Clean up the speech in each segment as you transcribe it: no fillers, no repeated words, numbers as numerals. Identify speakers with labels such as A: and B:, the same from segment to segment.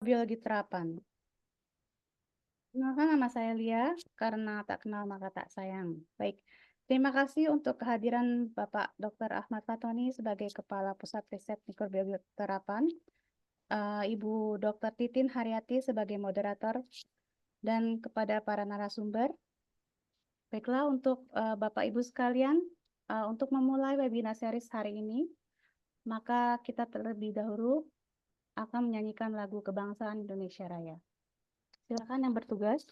A: Biologi terapan. Kenalkan, nama saya Lia, karena tak kenal maka tak sayang. Baik, terima kasih untuk kehadiran Bapak Dr. Ahmad Fatoni sebagai Kepala Pusat Riset Mikrobiologi Terapan, Ibu Dr. Titin Haryati sebagai moderator, dan kepada para narasumber. Baiklah, untuk Bapak Ibu sekalian, untuk memulai webinar series hari ini, maka kita terlebih dahulu akan menyanyikan lagu Kebangsaan Indonesia Raya. Silakan yang bertugas.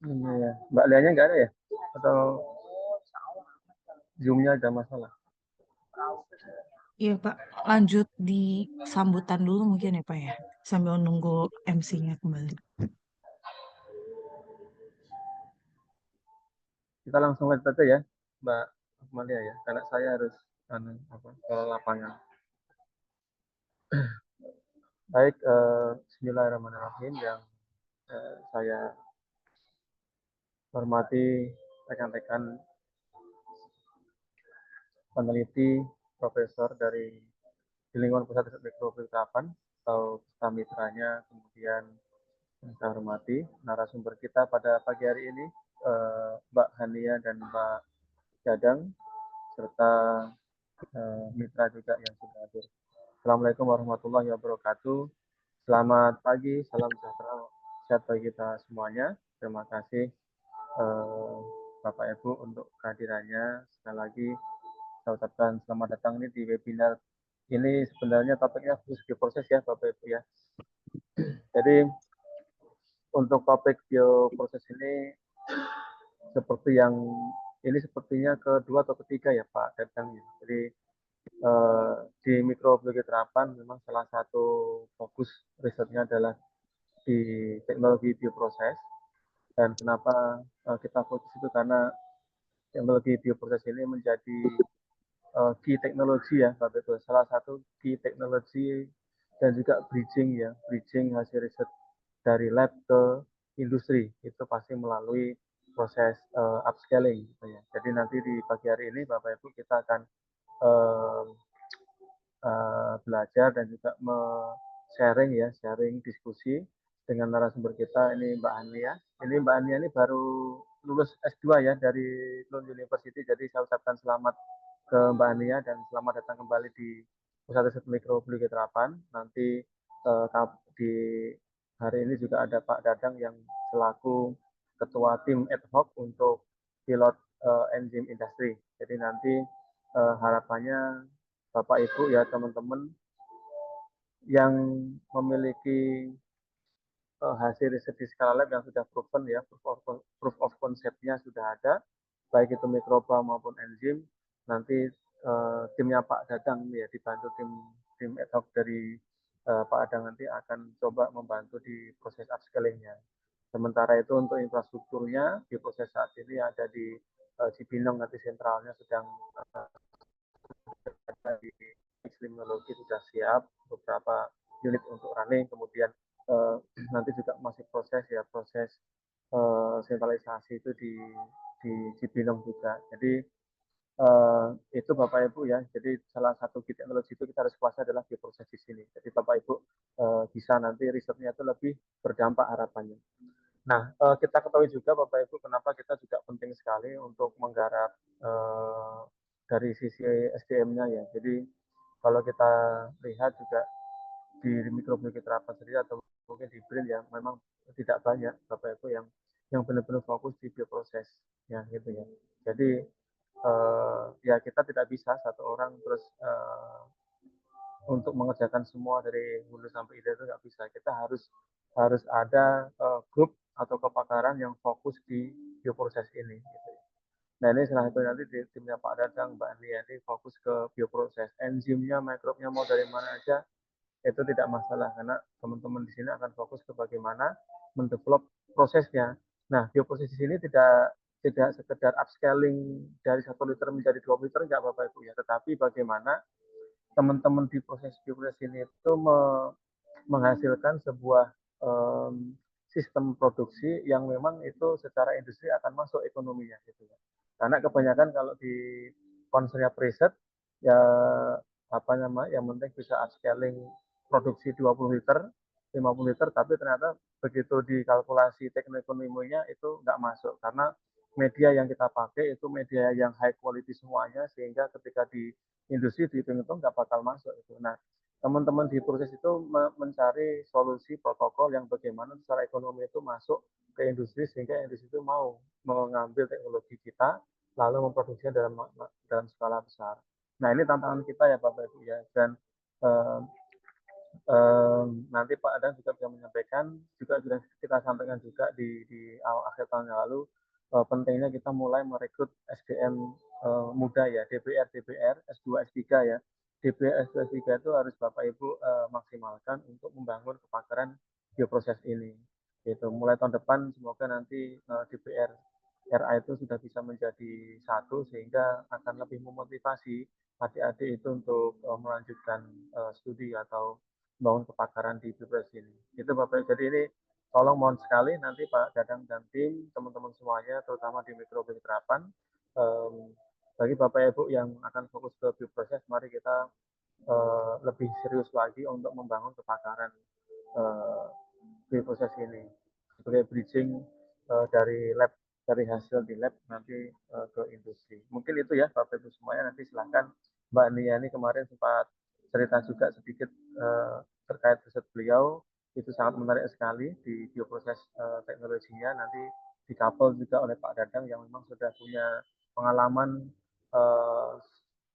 B: Iya ya. Mbak Lianya nggak ada ya? Atau Zoom-nya ada masalah?
C: Iya Pak, lanjut di sambutan dulu mungkin ya Pak ya, sambil nunggu MC-nya kembali.
B: Kita langsung lihat saja ya, Mbak Amalia ya, karena saya harus ke lapangan. Baik, Bismillahirrahmanirrahim yang saya hormati rekan-rekan peneliti, profesor dari di lingkungan Pusat Riset Mikrobiologi Terapan atau kita mitranya, kemudian yang saya hormati narasumber kita pada pagi hari ini, Mbak Hania dan Mbak Jadang, serta mitra juga yang sudah hadir. Assalamualaikum warahmatullahi wabarakatuh. Selamat pagi, salam sejahtera, sehat bagi kita semuanya. Terima kasih Bapak Ibu untuk kehadirannya. Sekali lagi saya ucapkan selamat datang nih di webinar ini. Sebenarnya topiknya khusus bioproses ya Bapak Ibu ya. Jadi untuk topik bioproses ini seperti yang ini sepertinya kedua atau ketiga ya Pak Dadang ya. Jadi di mikrobiologi terapan memang salah satu fokus risetnya adalah di teknologi bioproses. Dan kenapa kita fokus itu karena teknologi bioproses ini menjadi key teknologi ya Bapak Ibu, salah satu key teknologi dan juga bridging hasil riset dari lab ke industri itu pasti melalui proses upscaling gitu ya. Jadi nanti di pagi hari ini Bapak Ibu kita akan eh, belajar dan juga sharing ya, sharing diskusi dengan narasumber kita ini Mbak Ania. Ini Mbak Ania ini baru lulus S2 ya dari Lund University. Jadi saya ucapkan selamat ke Mbak Ania dan selamat datang kembali di Pusat Riset Mikrobiologi Terapan. Nanti di hari ini juga ada Pak Dadang yang selaku ketua tim ad hoc untuk pilot enzim industri. Jadi nanti harapannya Bapak Ibu ya teman-teman yang memiliki hasil riset di skala lab yang sudah proven ya, proof of concept-nya sudah ada, baik itu mikroba maupun enzim. Nanti timnya Pak Dadang ya dibantu tim ad hoc dari Pak Dadang nanti akan coba membantu di proses upscaling-nya. Sementara itu untuk infrastrukturnya di proses saat ini ada di Cibinong, nanti sentralnya sedang di kriminologi sudah siap, beberapa unit untuk running, kemudian nanti juga masih proses ya, proses sentralisasi itu di Cibinong juga. Jadi itu Bapak Ibu ya, jadi salah satu key teknologi itu kita harus kuasai adalah di proses di sini. Jadi Bapak Ibu bisa nanti risetnya itu lebih berdampak harapannya. Nah, kita ketahui juga Bapak Ibu kenapa kita juga penting sekali untuk menggarap dari sisi SDM-nya ya. Jadi kalau kita lihat juga di mikrobiologi terapan sendiri atau mungkin di BRIN ya, memang tidak banyak Bapak Ibu yang benar-benar fokus di bioproses ya gitu ya. Jadi ya kita tidak bisa satu orang terus untuk mengerjakan semua dari hulu sampai hilir itu nggak bisa. Kita harus ada grup atau kepakaran yang fokus di bioproses ini. Gitu. Nah ini salah satu nanti di timnya Pak Dadang, Mbak Ania ini fokus ke bioproses. Enzimnya, mikrobnya mau dari mana aja itu tidak masalah karena teman-teman di sini akan fokus ke bagaimana mendevelop prosesnya. Nah bioproses di sini tidak sekedar upscaling dari 1 liter menjadi 2 liter enggak Bapak Ibu ya, tetapi bagaimana teman-teman di proses bioproses ini itu menghasilkan sebuah sistem produksi yang memang itu secara industri akan masuk ekonominya gitu ya. Karena kebanyakan kalau di concernnya preset ya apa namanya yang penting bisa upscaling produksi 20 liter, 50 liter, tapi ternyata begitu dikalkulasi teknoekonominya itu nggak masuk karena media yang kita pakai itu media yang high quality semuanya sehingga ketika di industri dihitung-hitung nggak bakal masuk itu. Nah, teman-teman di proses itu mencari solusi protokol yang bagaimana secara ekonomi itu masuk ke industri sehingga industri itu mau mengambil teknologi kita lalu memproduksinya dalam skala besar. Nah ini tantangan kita ya Bapak Ibu ya dan nanti Pak Adang juga bisa menyampaikan juga sudah kita sampaikan juga di awal akhir tahun yang lalu pentingnya kita mulai merekrut SDM muda ya DBR S2 S3 ya DBR S2 S3 itu harus Bapak Ibu maksimalkan untuk membangun kepakaran bioproses ini gitu mulai tahun depan semoga nanti DBR RA itu sudah bisa menjadi satu sehingga akan lebih memotivasi adik-adik itu untuk melanjutkan studi atau membangun kepakaran di bioproses ini. Itu Bapak. Jadi ini tolong mohon sekali nanti Pak Dadang dan tim teman-teman semuanya terutama di mikrobiologi terapan bagi Bapak Ibu yang akan fokus ke bioproses mari kita lebih serius lagi untuk membangun kepakaran bioproses ini sebagai bridging dari lab dari hasil di lab nanti ke industri. Mungkin itu ya Bapak Ibu semuanya nanti silahkan Mbak Nia ini kemarin sempat cerita juga sedikit terkait riset beliau itu sangat menarik sekali di bioproses teknologinya nanti dikapel juga oleh Pak Dadang yang memang sudah punya pengalaman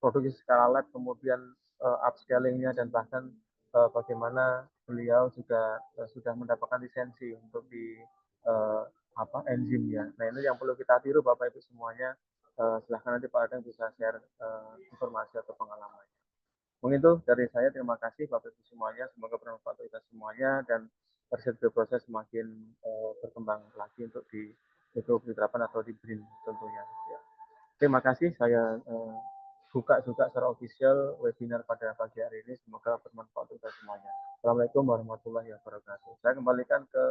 B: produksi skala lab kemudian upscalingnya dan bahkan bagaimana beliau juga sudah mendapatkan lisensi untuk di enzimnya. Nah ini yang perlu kita tiru Bapak Ibu semuanya. Silahkan nanti Pak Adang bisa share informasi atau pengalamannya. Mungkin itu dari saya. Terima kasih Bapak Ibu semuanya. Semoga bermanfaat untuk kita semuanya dan riset bioproses semakin berkembang lagi untuk di mikrobiologi terapan atau di BRIN tentunya. Ya. Terima kasih. Saya buka juga secara official webinar pada pagi hari ini. Semoga bermanfaat untuk kita semuanya. Assalamualaikum warahmatullahi wabarakatuh. Saya kembalikan ke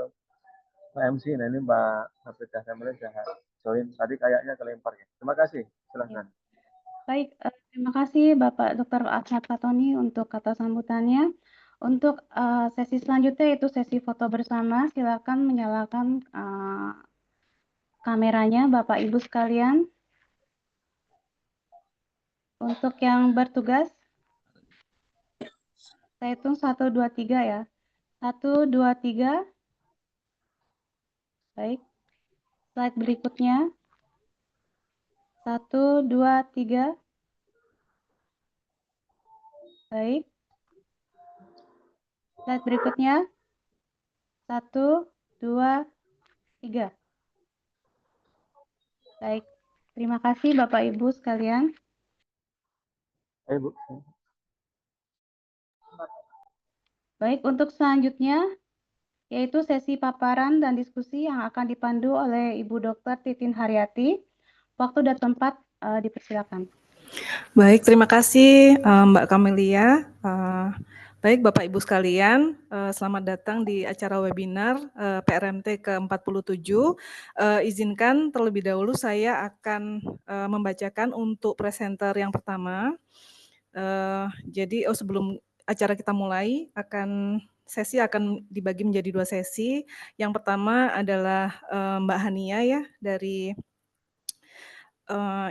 B: MC. Nah ini Mbak Afrika Kamil sudah join. Tadi kayaknya kelempar ya. Terima kasih. Silahkan.
A: Baik, Terima kasih Bapak Dr. Ahmad Fatoni untuk kata sambutannya. Untuk sesi selanjutnya yaitu sesi foto bersama, silakan menyalakan kameranya Bapak Ibu sekalian. Untuk yang bertugas, saya hitung 1, 2, 3 ya. 1, 2, 3. Baik. Slide berikutnya. 1, 2, 3. Baik. Slide berikutnya. 1, 2, 3. Baik. Terima kasih Bapak Ibu sekalian.
B: Ayo Bu.
A: Baik, untuk selanjutnya yaitu sesi paparan dan diskusi yang akan dipandu oleh Ibu Dr. Titin Haryati. Waktu dan tempat dipersilakan.
D: Baik, terima kasih Mbak Kamelia. Baik Bapak Ibu sekalian, selamat datang di acara webinar PRMT ke-47. Izinkan terlebih dahulu saya akan membacakan untuk presenter yang pertama. Jadi sebelum acara kita mulai, sesi akan dibagi menjadi 2 sesi. Yang pertama adalah Mbak Hania ya dari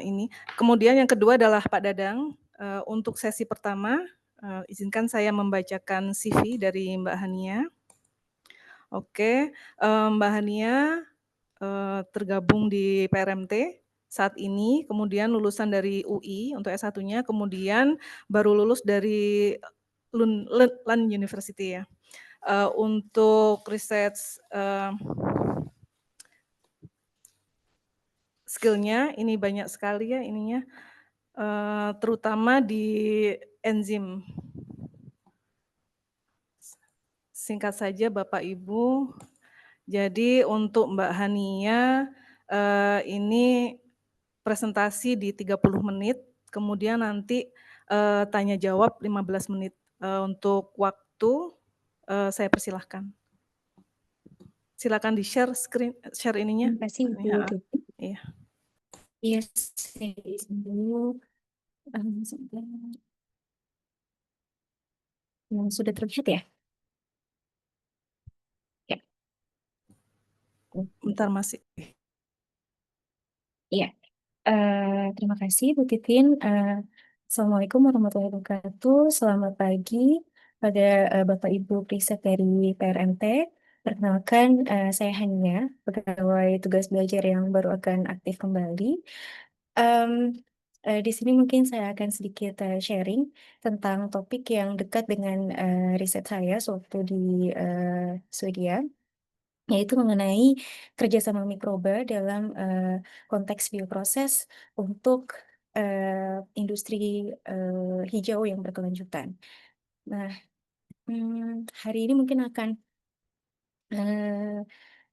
D: ini. Kemudian yang kedua adalah Pak Dadang. Untuk sesi pertama, izinkan saya membacakan CV dari Mbak Hania. Oke, Mbak Hania tergabung di PRMT saat ini, kemudian lulusan dari UI untuk S1-nya, kemudian baru lulus dari Lund University ya. Untuk riset skill-nya ini banyak sekali ya ininya. Terutama di enzim. Singkat saja Bapak Ibu, jadi untuk Mbak Hania ini presentasi di 30 menit, kemudian nanti tanya jawab 15 menit. Untuk waktu saya persilahkan. Silakan di-share screen, share ininya.
E: Terima kasih Bu
D: Ya,
E: Tuti.
D: iya.
E: Iya, saya izin dulu. Sebentar. Sudah terlihat ya? Ya.
D: Bentar masih.
E: Iya. Terima kasih Bu Titin. Assalamualaikum warahmatullahi wabarakatuh. Selamat pagi pada Bapak Ibu Priset dari PRMT. Perkenalkan, saya Hania, pegawai tugas belajar yang baru akan aktif kembali. Di sini mungkin saya akan sedikit sharing tentang topik yang dekat dengan riset saya sewaktu di Swedia, yaitu mengenai kerjasama mikroba dalam konteks bioproses untuk industri hijau yang berkelanjutan. Nah, hari ini mungkin akan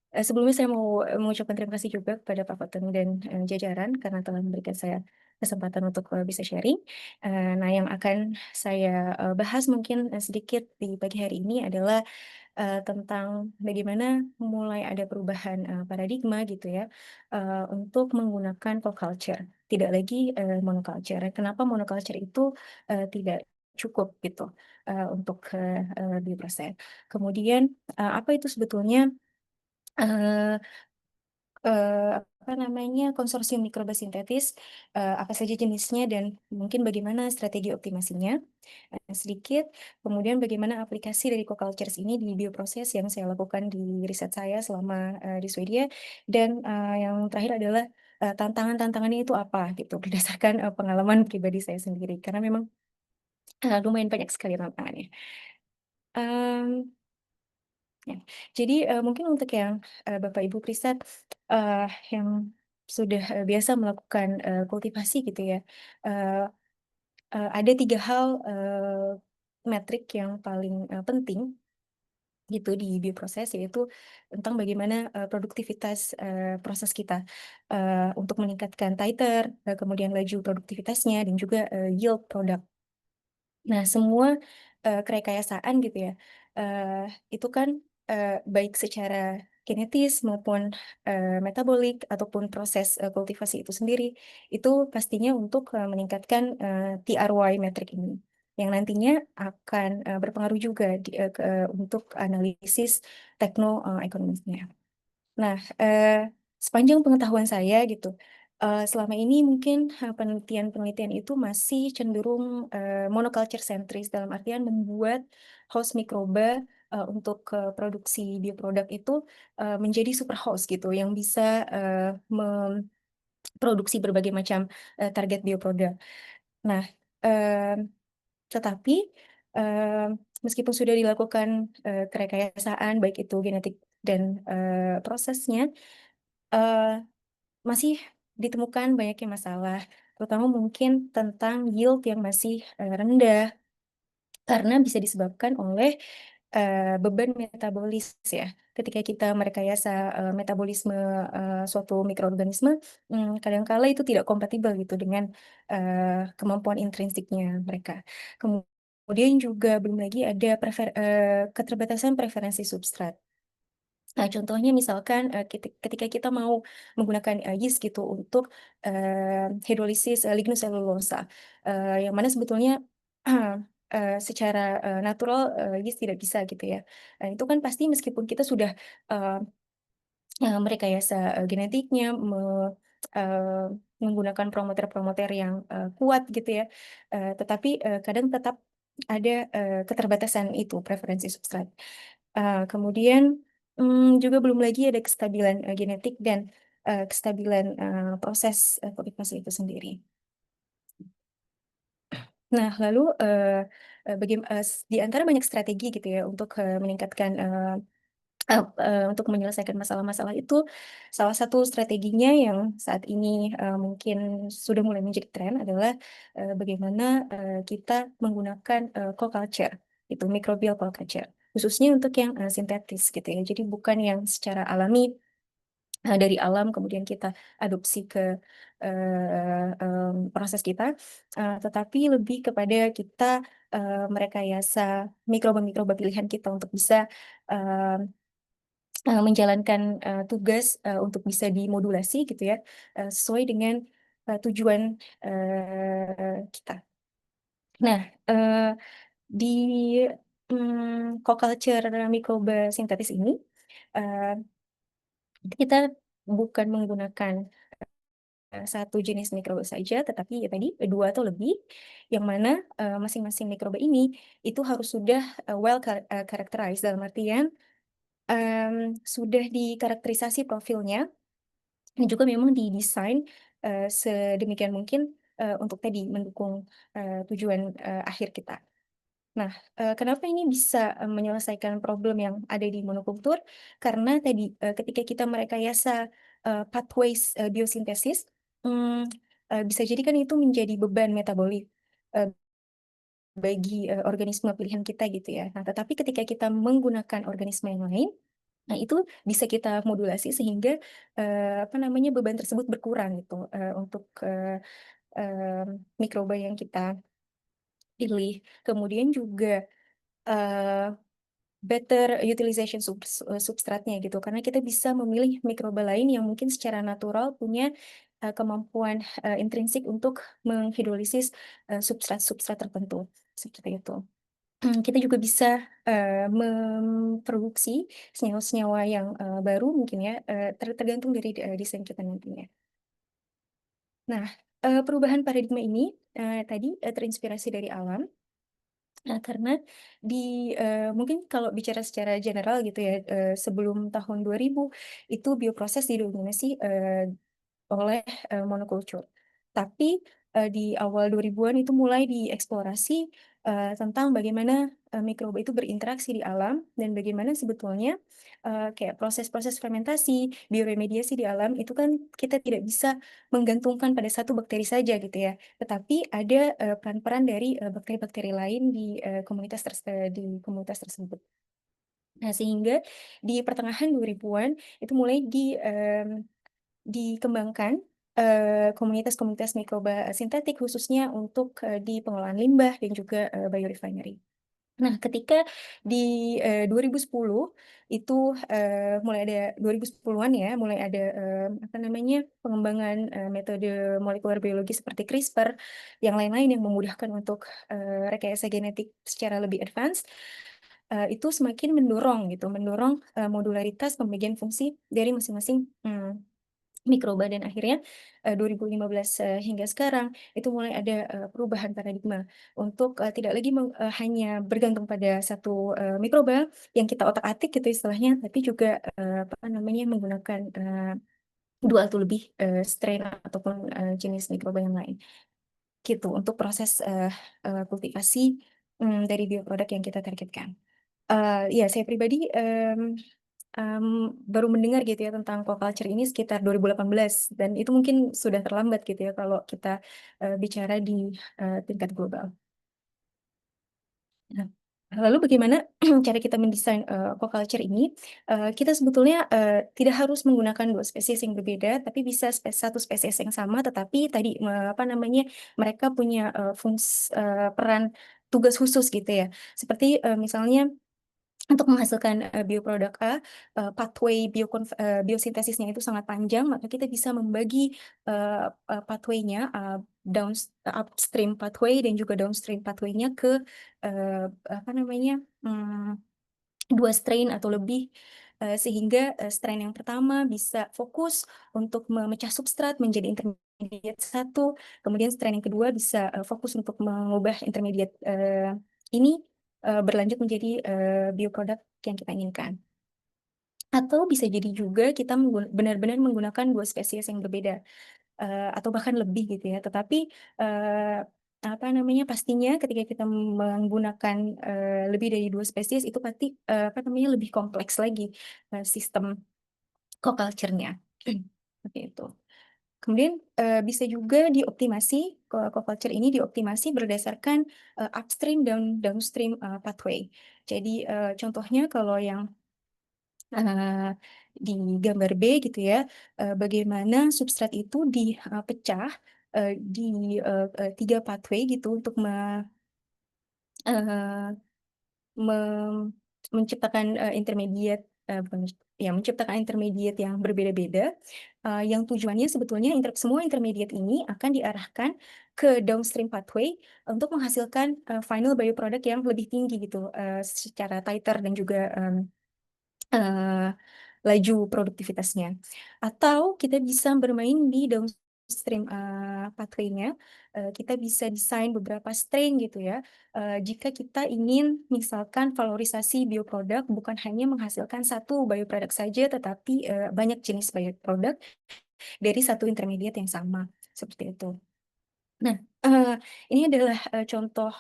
E: sebelumnya saya mau mengucapkan terima kasih juga kepada Pak Fatoni dan jajaran karena telah memberikan saya kesempatan untuk bisa sharing. Nah, yang akan saya bahas mungkin sedikit di pagi hari ini adalah tentang bagaimana mulai ada perubahan paradigma gitu ya untuk menggunakan co-culture, tidak lagi monoculture. Kenapa monoculture itu tidak cukup gitu untuk bioproses. Kemudian apa itu sebetulnya eh, apa namanya konsorsium mikroba sintetis, apa saja jenisnya dan mungkin bagaimana strategi optimasinya sedikit, kemudian bagaimana aplikasi dari co-cultures ini di bioproses yang saya lakukan di riset saya selama di Swedia, dan yang terakhir adalah tantangan-tantangannya itu apa gitu berdasarkan pengalaman pribadi saya sendiri karena memang lumayan banyak sekali tantangannya. Em, Ya. Jadi mungkin untuk yang Bapak Ibu Priset yang sudah biasa melakukan kultivasi gitu ya, eh, ada 3 hal metrik yang paling penting gitu di bioproses, yaitu tentang bagaimana produktivitas proses kita untuk meningkatkan titer, kemudian laju produktivitasnya dan juga yield produk. Nah, semua kerekayasaan gitu ya, itu kan baik secara genetis maupun metabolik ataupun proses kultivasi itu sendiri, itu pastinya untuk meningkatkan TRY metrik ini, yang nantinya akan berpengaruh juga untuk analisis teknoekonomisnya. Nah, sepanjang pengetahuan saya gitu, selama ini mungkin penelitian-penelitian itu masih cenderung monoculture sentris, dalam artian membuat host mikroba untuk produksi bioproduk itu menjadi super host gitu, yang bisa memproduksi berbagai macam target bioproduk. Nah, em, tetapi meskipun sudah dilakukan kerekayasaan baik itu genetik dan prosesnya, eh, masih ditemukan banyaknya masalah, terutama mungkin tentang yield yang masih rendah, karena bisa disebabkan oleh beban metabolis ya. Ketika kita merekayasa metabolisme suatu mikroorganisme, kadangkala itu tidak kompatibel gitu dengan kemampuan intrinsiknya mereka. Kemudian juga belum lagi ada keterbatasan preferensi substrat. Nah, contohnya misalkan ketika kita mau menggunakan yeast gitu untuk hidrolisis lignoselulosa, yang mana sebetulnya secara natural yeast tidak bisa gitu ya. Itu kan pasti meskipun kita sudah eh, merekayasa genetiknya, eh, menggunakan promoter-promoter yang kuat gitu ya, tetapi kadang tetap ada keterbatasan itu preferensi substrat. Kemudian juga belum lagi ada kestabilan genetik dan kestabilan proses kultivasi itu sendiri. Nah, lalu di antara banyak strategi gitu ya untuk meningkatkan untuk menyelesaikan masalah-masalah itu, salah satu strateginya yang saat ini mungkin sudah mulai menjadi tren adalah bagaimana kita menggunakan co-culture, itu microbial co-culture, khususnya untuk yang sintetis gitu ya. Jadi bukan yang secara alami dari alam kemudian kita adopsi ke proses kita, tetapi lebih kepada kita merekayasa mikroba-mikroba pilihan kita untuk bisa menjalankan tugas untuk bisa dimodulasi gitu ya, sesuai dengan tujuan kita. Nah, di co-culture mikroba sintetis ini eh, kita bukan menggunakan satu jenis mikroba saja, tetapi ya tadi dua atau lebih, yang mana masing-masing mikroba ini itu harus sudah well characterized, dalam artian sudah dikarakterisasi profilnya dan juga memang didesain sedemikian mungkin untuk tadi mendukung tujuan akhir kita. Nah, kenapa ini bisa menyelesaikan problem yang ada di monokultur? Karena tadi ketika kita merekayasa pathways biosintesis, bisa jadi kan itu menjadi beban metabolik eh, bagi organisme pilihan kita gitu ya. Nah, tetapi ketika kita menggunakan organisme yang lain, nah itu bisa kita modulasi sehingga apa namanya beban tersebut berkurang gitu untuk mikroba yang kita pilih. Kemudian juga eh, better utilization substratnya gitu, karena kita bisa memilih mikroba lain yang mungkin secara natural punya kemampuan intrinsik untuk menghidrolisis substrat-substrat tertentu seperti itu. Kita juga bisa memproduksi senyawa-senyawa yang baru mungkin ya, tergantung dari desain kita nantinya. Nah, perubahan paradigma ini tadi terinspirasi dari alam. Nah, karena di mungkin kalau bicara secara general gitu ya, sebelum tahun 2000 itu bioproses didominasi oleh monokultur. Tapi di awal 2000-an itu mulai dieksplorasi tentang bagaimana mikroba itu berinteraksi di alam dan bagaimana sebetulnya kayak proses-proses fermentasi, bioremediasi di alam itu kan kita tidak bisa menggantungkan pada satu bakteri saja gitu ya. Tetapi ada peran-peran dari bakteri-bakteri lain di komunitas tersebut. Nah, sehingga di pertengahan 2000-an itu mulai dikembangkan komunitas-komunitas mikroba sintetik khususnya untuk di pengolahan limbah dan juga biorefinery. Nah, ketika di 2010 itu mulai ada 2010-an ya, mulai ada apa namanya pengembangan metode molekuler biologi seperti CRISPR, yang lain-lain yang memudahkan untuk rekayasa genetik secara lebih advance, itu semakin mendorong modularitas pembagian fungsi dari masing-masing mikroba, dan akhirnya 2015 hingga sekarang itu mulai ada perubahan paradigma untuk tidak lagi hanya bergantung pada satu mikroba yang kita otak-atik gitu istilahnya, tapi juga apa namanya menggunakan dua atau lebih strain ataupun jenis mikroba yang lain gitu untuk proses kultivasi dari bioproduk yang kita targetkan. Ya, saya pribadi baru mendengar gitu ya tentang co-culture ini sekitar 2018, dan itu mungkin sudah terlambat gitu ya kalau kita bicara di tingkat global. Nah, lalu bagaimana cara kita mendesain co-culture ini? Kita sebetulnya tidak harus menggunakan dua spesies yang berbeda, tapi bisa satu spesies yang sama, tetapi tadi apa namanya mereka punya peran tugas khusus gitu ya. Seperti misalnya untuk menghasilkan bioproduk A, pathway biosintesisnya itu sangat panjang, maka kita bisa membagi pathway-nya, upstream pathway dan juga downstream pathway-nya ke apa namanya dua strain atau lebih, sehingga strain yang pertama bisa fokus untuk memecah substrat menjadi intermediate 1, kemudian strain yang kedua bisa fokus untuk mengubah intermediate ini berlanjut menjadi bioproduk yang kita inginkan. Atau bisa jadi juga kita benar-benar menggunakan dua spesies yang berbeda, atau bahkan lebih gitu ya. Tetapi apa namanya pastinya ketika kita menggunakan lebih dari dua spesies itu pasti apa namanya lebih kompleks lagi sistem co-culture-nya. Seperti itu. Kemudian bisa juga dioptimasi, co-culture ini dioptimasi berdasarkan upstream dan downstream pathway. Jadi contohnya kalau yang di gambar B gitu ya, bagaimana substrat itu dipecah di 3 pathway gitu untuk eh, mem- menciptakan intermediate, bukan ya menciptakan intermediate yang berbeda-beda, yang tujuannya sebetulnya semua intermediate ini akan diarahkan ke downstream pathway untuk menghasilkan final bioproduct yang lebih tinggi gitu secara titer dan juga eh, laju produktivitasnya. Atau kita bisa bermain di downstream pathway-nya. Kita bisa desain beberapa strain gitu ya. Jika kita ingin misalkan valorisasi bioproduk bukan hanya menghasilkan satu bioproduk saja, tetapi banyak jenis bioproduk dari satu intermediate yang sama. Seperti itu. Nah, ini adalah contoh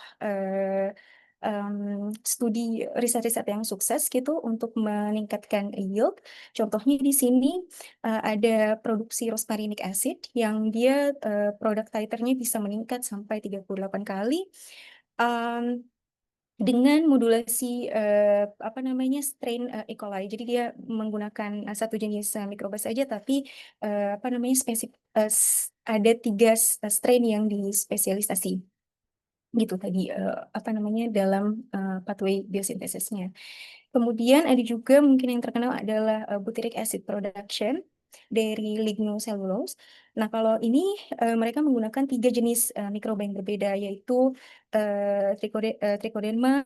E: studi riset-riset yang sukses gitu untuk meningkatkan yield. Contohnya di sini ada produksi rosmarinic acid yang dia produk titernya bisa meningkat sampai 38 kali. Dengan modulasi apa namanya strain E. coli. Jadi dia menggunakan satu jenis mikroba saja, tapi apa namanya ada 3 strain yang dispesialisasi gitu tadi apa namanya dalam pathway biosintesisnya. Kemudian ada juga mungkin yang terkenal adalah butyric acid production dari lignocellulose. Nah, kalau ini mereka menggunakan 3 jenis mikroba yang berbeda, yaitu Trichoderma,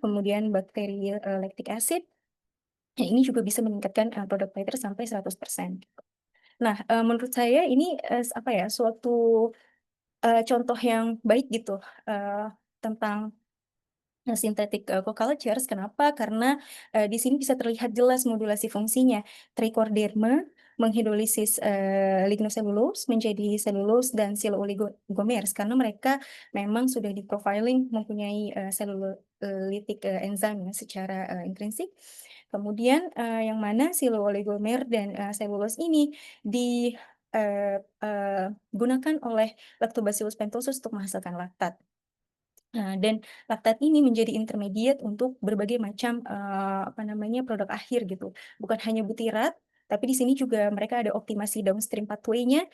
E: kemudian bakteri lactic acid. Yang ini juga bisa meningkatkan produk titer sampai 100%. Nah, menurut saya ini apa ya suatu contoh yang baik gitu tentang synthetic co-cultures. Kenapa? Karena di sini bisa terlihat jelas modulasi fungsinya. Trichoderma menghidrolisis lignocellulose menjadi selulose dan silooligomeres karena mereka memang sudah di-profiling mempunyai sellulitic enzim secara intrinsik. Kemudian yang mana silooligomer dan selulose ini digunakan oleh Lactobacillus pentosus untuk menghasilkan laktat. Dan laktat ini menjadi intermediate untuk berbagai macam apa namanya produk akhir gitu. Bukan hanya butirat, tapi di sini juga mereka ada optimasi downstream pathway-nya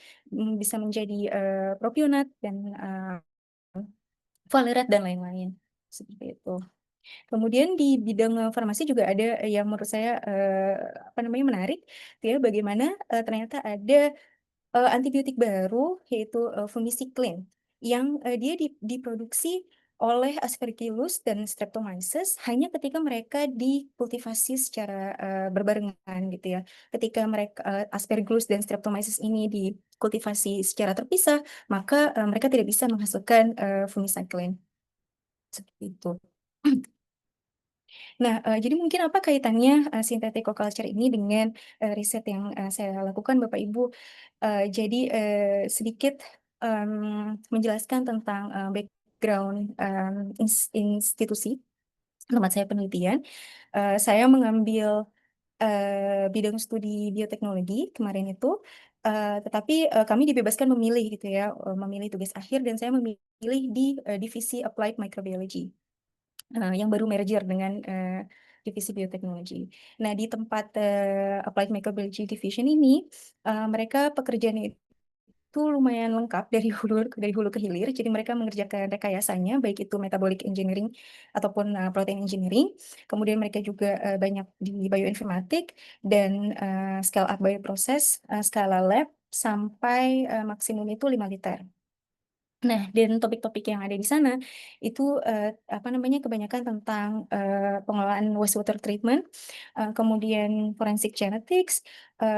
E: bisa menjadi propionat dan valerat dan lain-lain. Seperti itu. Kemudian di bidang farmasi juga ada yang menurut saya apa namanya menarik, ya bagaimana ternyata ada antibiotik baru yaitu Fumicicline yang dia diproduksi oleh Aspergillus dan Streptomyces hanya ketika mereka dikultivasi secara berbarengan gitu ya. Ketika mereka Aspergillus dan Streptomyces ini dikultivasi secara terpisah, maka mereka tidak bisa menghasilkan Fumicicline seperti itu. Nah, jadi mungkin apa kaitannya synthetic culture ini dengan riset yang saya lakukan, Bapak Ibu? Jadi sedikit menjelaskan tentang background institusi tempat saya penelitian. Saya mengambil bidang studi bioteknologi kemarin itu, tetapi kami dibebaskan memilih gitu ya, memilih tugas akhir dan saya memilih di divisi Applied Microbiology yang baru merger dengan divisi bioteknologi. Nah, di tempat Applied Microbiology Division ini, mereka pekerjaannya itu lumayan lengkap dari hulu ke hilir. Jadi mereka mengerjakan rekayasanya, baik itu metabolic engineering ataupun protein engineering. Kemudian mereka juga banyak di bioinformatik dan scale up bioproses, skala lab sampai maksimum itu 5 liter. Nah, dan topik-topik yang ada di sana itu apa namanya kebanyakan tentang pengelolaan wastewater treatment, kemudian forensic genetics,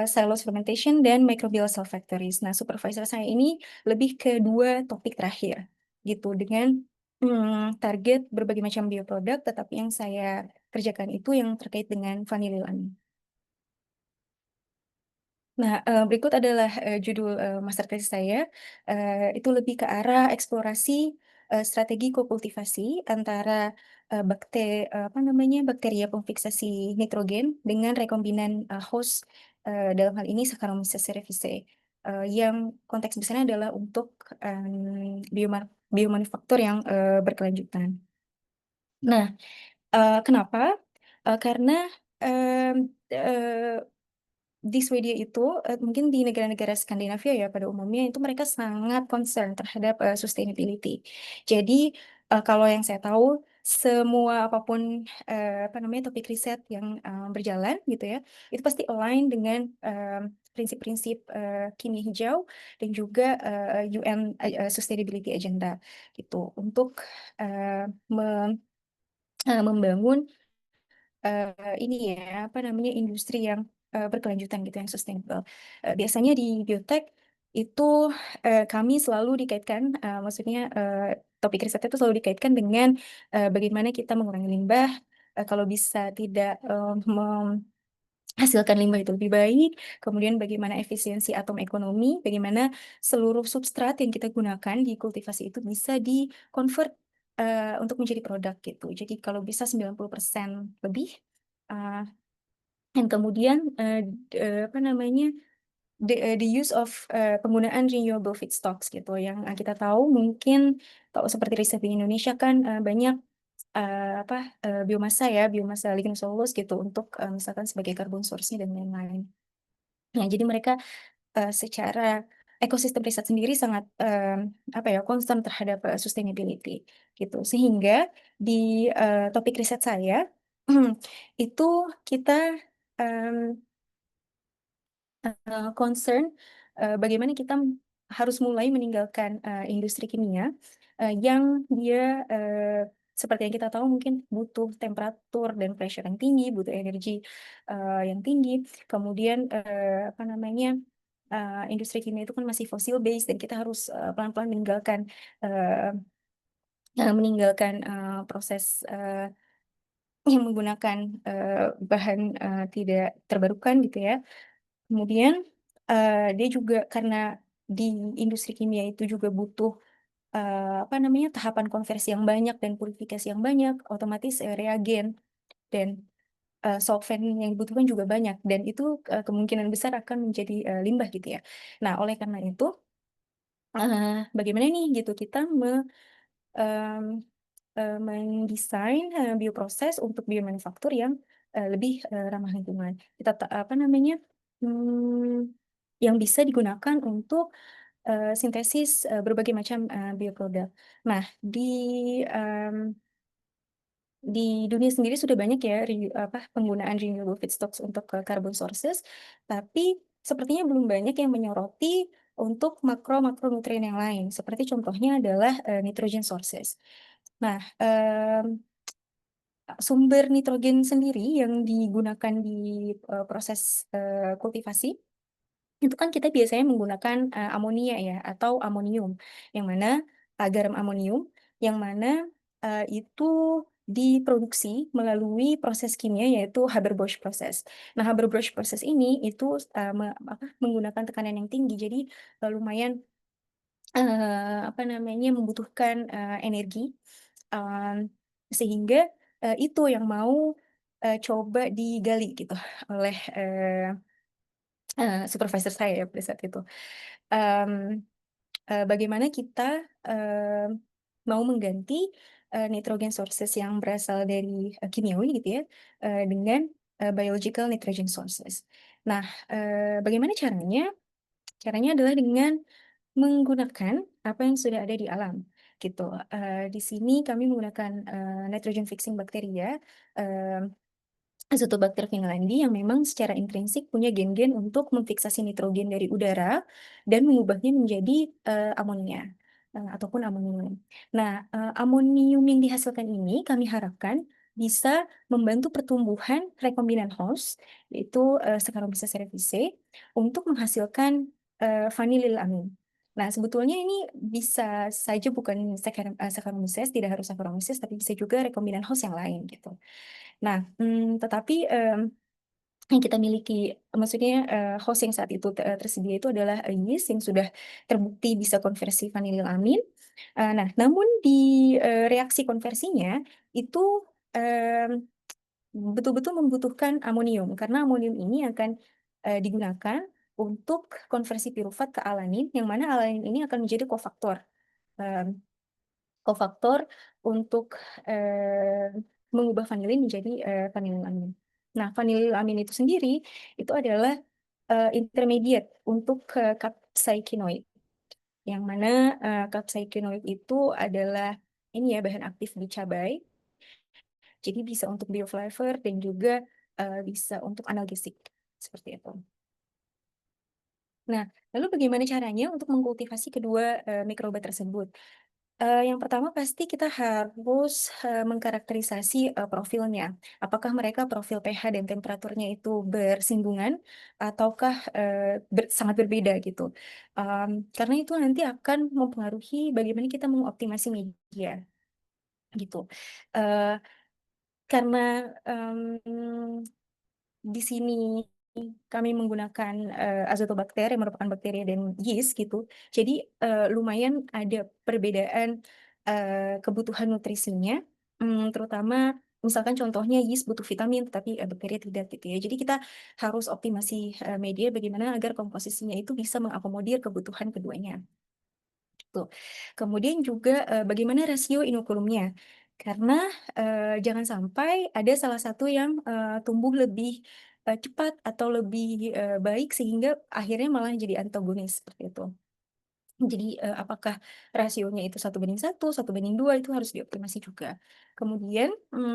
E: cellulose fermentation dan microbial cell factories. Nah, supervisor saya ini lebih ke dua topik terakhir gitu dengan target berbagai macam bioproduk, tetapi yang saya kerjakan itu yang terkait dengan vanillin. Nah, berikut adalah judul master tesis saya. Itu lebih ke arah eksplorasi strategi kokultivasi antara apa namanya bakteria pemfiksasi nitrogen dengan rekombinan host dalam hal ini Saccharomyces cerevisiae yang konteks besarnya adalah untuk biomanufaktur yang berkelanjutan. Nah, kenapa? Karena em, eh, di Swedia itu mungkin di negara-negara Skandinavia ya pada umumnya itu mereka sangat concern terhadap sustainability. Jadi kalau yang saya tahu semua apapun apa namanya topik riset yang berjalan gitu ya itu pasti align dengan prinsip-prinsip kimia hijau dan juga UN Sustainability Agenda gitu untuk membangun ini ya apa namanya industri yang berkelanjutan gitu yang sustainable. Biasanya di biotek itu kami selalu dikaitkan, maksudnya topik risetnya itu selalu dikaitkan dengan bagaimana kita mengurangi limbah, kalau bisa tidak menghasilkan limbah itu lebih baik, kemudian bagaimana efisiensi atom ekonomi, bagaimana seluruh substrat yang kita gunakan di kultivasi itu bisa di-convert untuk menjadi produk gitu. Jadi kalau bisa 90% lebih uh, dan kemudian apa namanya the use of penggunaan renewable feedstocks gitu yang kita tahu mungkin kalau seperti riset di Indonesia kan banyak apa biomasa lignocellulose gitu untuk misalkan sebagai carbon source-nya dan lain-lain. Nah, jadi mereka secara ekosistem riset sendiri sangat apa ya concern terhadap sustainability gitu sehingga di topik riset saya itu kita em, concern bagaimana kita harus mulai meninggalkan industri kimia yang dia seperti yang kita tahu mungkin butuh temperatur dan pressure yang tinggi, butuh energi yang tinggi. Kemudian apa namanya industri kimia itu kan masih fossil based dan kita harus pelan-pelan meninggalkan proses yang menggunakan bahan tidak terbarukan gitu ya. Kemudian dia juga karena di industri kimia itu juga butuh apa namanya tahapan konversi yang banyak dan purifikasi yang banyak, otomatis reagen dan solvent yang dibutuhkan juga banyak dan itu kemungkinan besar akan menjadi limbah gitu ya. Nah, oleh karena itu bagaimana nih gitu kita em, mendesain bioproses untuk biomanufaktur yang lebih ramah lingkungan. Kita apa namanya yang bisa digunakan untuk sintesis berbagai macam bioproduk. Nah, di di dunia sendiri sudah banyak ya penggunaan renewable feedstocks untuk carbon sources, tapi sepertinya belum banyak yang menyoroti untuk makronutrien yang lain. Seperti contohnya adalah nitrogen sources. Nah, sumber nitrogen sendiri yang digunakan di proses kultivasi itu kan kita biasanya menggunakan amonia ya atau amonium, yang mana garam amonium, yang mana itu diproduksi melalui proses kimia yaitu Haber-Bosch process. Nah, Haber-Bosch process ini itu menggunakan tekanan yang tinggi, jadi lumayan membutuhkan energi, sehingga itu yang mau coba digali gitu oleh supervisor saya ya pada saat itu. Em, Bagaimana kita mau mengganti nitrogen sources yang berasal dari kimiawi gitu ya dengan biological nitrogen sources. Nah, bagaimana caranya? Caranya adalah dengan menggunakan apa yang sudah ada di alam gitu. Di sini kami menggunakan nitrogen fixing bacteria, Azotobacter finlandi, yang memang secara intrinsik punya gen-gen untuk memfiksasi nitrogen dari udara dan mengubahnya menjadi amonia ataupun amonium. Nah, amonium yang dihasilkan ini kami harapkan bisa membantu pertumbuhan rekombinan host, yaitu Saccharomyces cerevisiae, untuk menghasilkan vanililamin. Nah, sebetulnya ini bisa saja bukan Saccharomyces, tidak harus Saccharomyces, tapi bisa juga rekombinan host yang lain gitu. Nah, tetapi yang kita miliki, maksudnya host yang saat itu tersedia itu adalah yeast yang sudah terbukti bisa konversi vanililamin. Nah, namun di reaksi konversinya itu betul-betul membutuhkan amonium, karena amonium ini akan digunakan untuk konversi pirufat ke alanin, yang mana alanin ini akan menjadi kofaktor. Kofaktor untuk mengubah vanilin menjadi vanililamin. Nah, vanililamin itu sendiri itu adalah intermediate untuk capsaicinoid, yang mana capsaicinoid itu adalah ini ya bahan aktif di cabai, jadi bisa untuk bioflavor dan juga bisa untuk analgesik seperti itu. Nah, lalu bagaimana caranya untuk mengkultivasi kedua mikroba tersebut? Yang pertama pasti kita harus mengkarakterisasi profilnya. Apakah mereka profil pH dan temperaturnya itu bersinggungan ataukah sangat berbeda gitu. Karena itu nanti akan mempengaruhi bagaimana kita mengoptimasi media gitu. Eh, karena di sini kami menggunakan azotobakter yang merupakan bakteri dan yeast gitu. Jadi lumayan ada perbedaan kebutuhan nutrisinya, terutama misalkan contohnya yeast butuh vitamin, tetapi bakteri tidak gitu ya. Jadi kita harus optimasi media bagaimana agar komposisinya itu bisa mengakomodir kebutuhan keduanya. Tuh. Kemudian juga bagaimana rasio inokulumnya. Karena jangan sampai ada salah satu yang tumbuh lebih cepat atau lebih baik sehingga akhirnya malah jadi antagonis seperti itu. Jadi apakah rasionya itu 1:1, 1:2 itu harus dioptimasi juga. Kemudian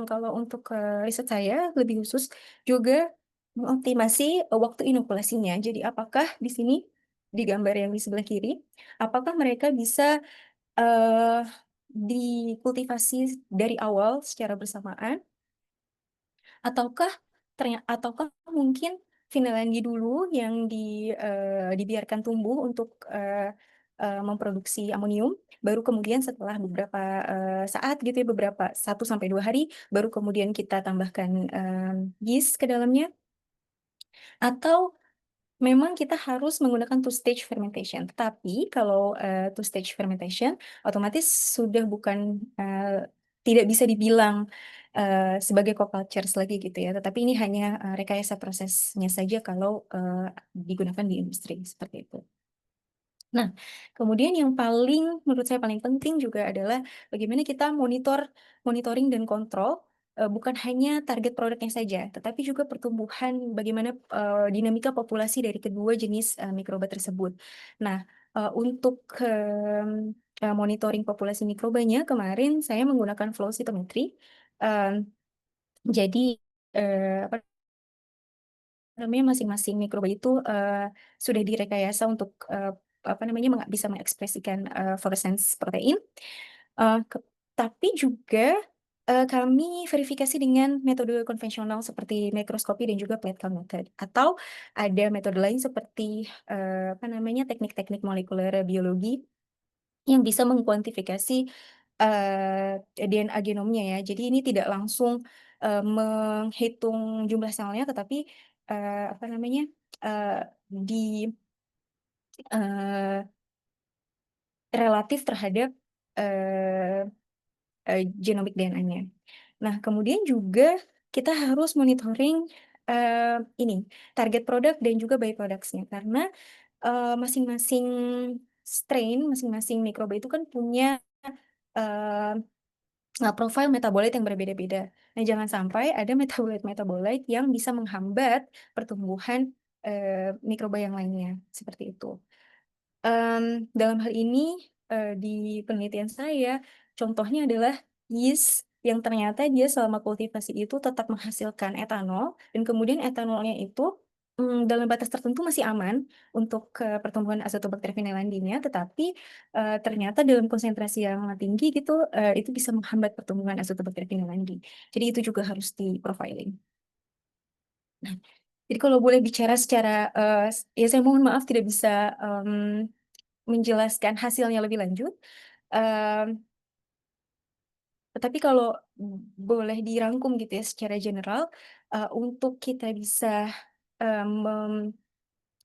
E: kalau untuk riset saya lebih khusus juga mengoptimasi waktu inokulasinya. Jadi apakah di sini di gambar yang di sebelah kiri, apakah mereka bisa dikultivasi dari awal secara bersamaan, ataukah ataukah mungkin Finlandia dulu yang dibiarkan tumbuh untuk memproduksi amonium, baru kemudian setelah beberapa saat gitu ya, beberapa 1 sampai 2 hari, baru kemudian kita tambahkan yeast ke dalamnya, atau memang kita harus menggunakan two-stage fermentation. Tetapi kalau two-stage fermentation, otomatis sudah bukan tidak bisa dibilang sebagai co-cultures lagi gitu ya. Tetapi ini hanya rekayasa prosesnya saja kalau digunakan di industri seperti itu. Nah, kemudian yang menurut saya paling penting juga adalah bagaimana kita monitoring dan kontrol bukan hanya target produknya saja, tetapi juga pertumbuhan bagaimana dinamika populasi dari kedua jenis mikroba tersebut. Nah, untuk monitoring populasi mikrobanya kemarin saya menggunakan flow cytometry Em, jadi apa namanya masing-masing mikroba itu sudah direkayasa untuk apa namanya bisa mengekspresikan fluorescence protein. Eh, ke- tapi juga kami verifikasi dengan metode konvensional seperti mikroskopi dan juga plate count method. Atau ada metode lain seperti apa namanya teknik-teknik molekuler biologi yang bisa mengkuantifikasi DNA genomnya ya. Jadi ini tidak langsung menghitung jumlah selnya, tetapi apa namanya di eh, relatif terhadap eh, genomic DNA-nya. Nah, kemudian juga kita harus monitoring ini target produk dan juga byproducts-nya karena masing-masing strain, masing-masing mikroba itu kan punya eh, profil metabolit yang berbeda-beda. Nah, jangan sampai ada metabolit-metabolit yang bisa menghambat pertumbuhan mikroba yang lainnya, seperti itu. Dalam hal ini di penelitian saya, contohnya adalah yeast yang ternyata dia selama kultivasi itu tetap menghasilkan etanol dan kemudian etanolnya itu dalam batas tertentu masih aman untuk pertumbuhan Azotobacter vinelandina, tetapi ternyata dalam konsentrasi yang tinggi gitu itu bisa menghambat pertumbuhan Azotobacter vinelandi. Jadi itu juga harus di profiling. Nah, jadi kalau boleh bicara secara ya saya mohon maaf tidak bisa menjelaskan hasilnya lebih lanjut. Em, Tetapi kalau boleh dirangkum gitu ya secara general, untuk kita bisa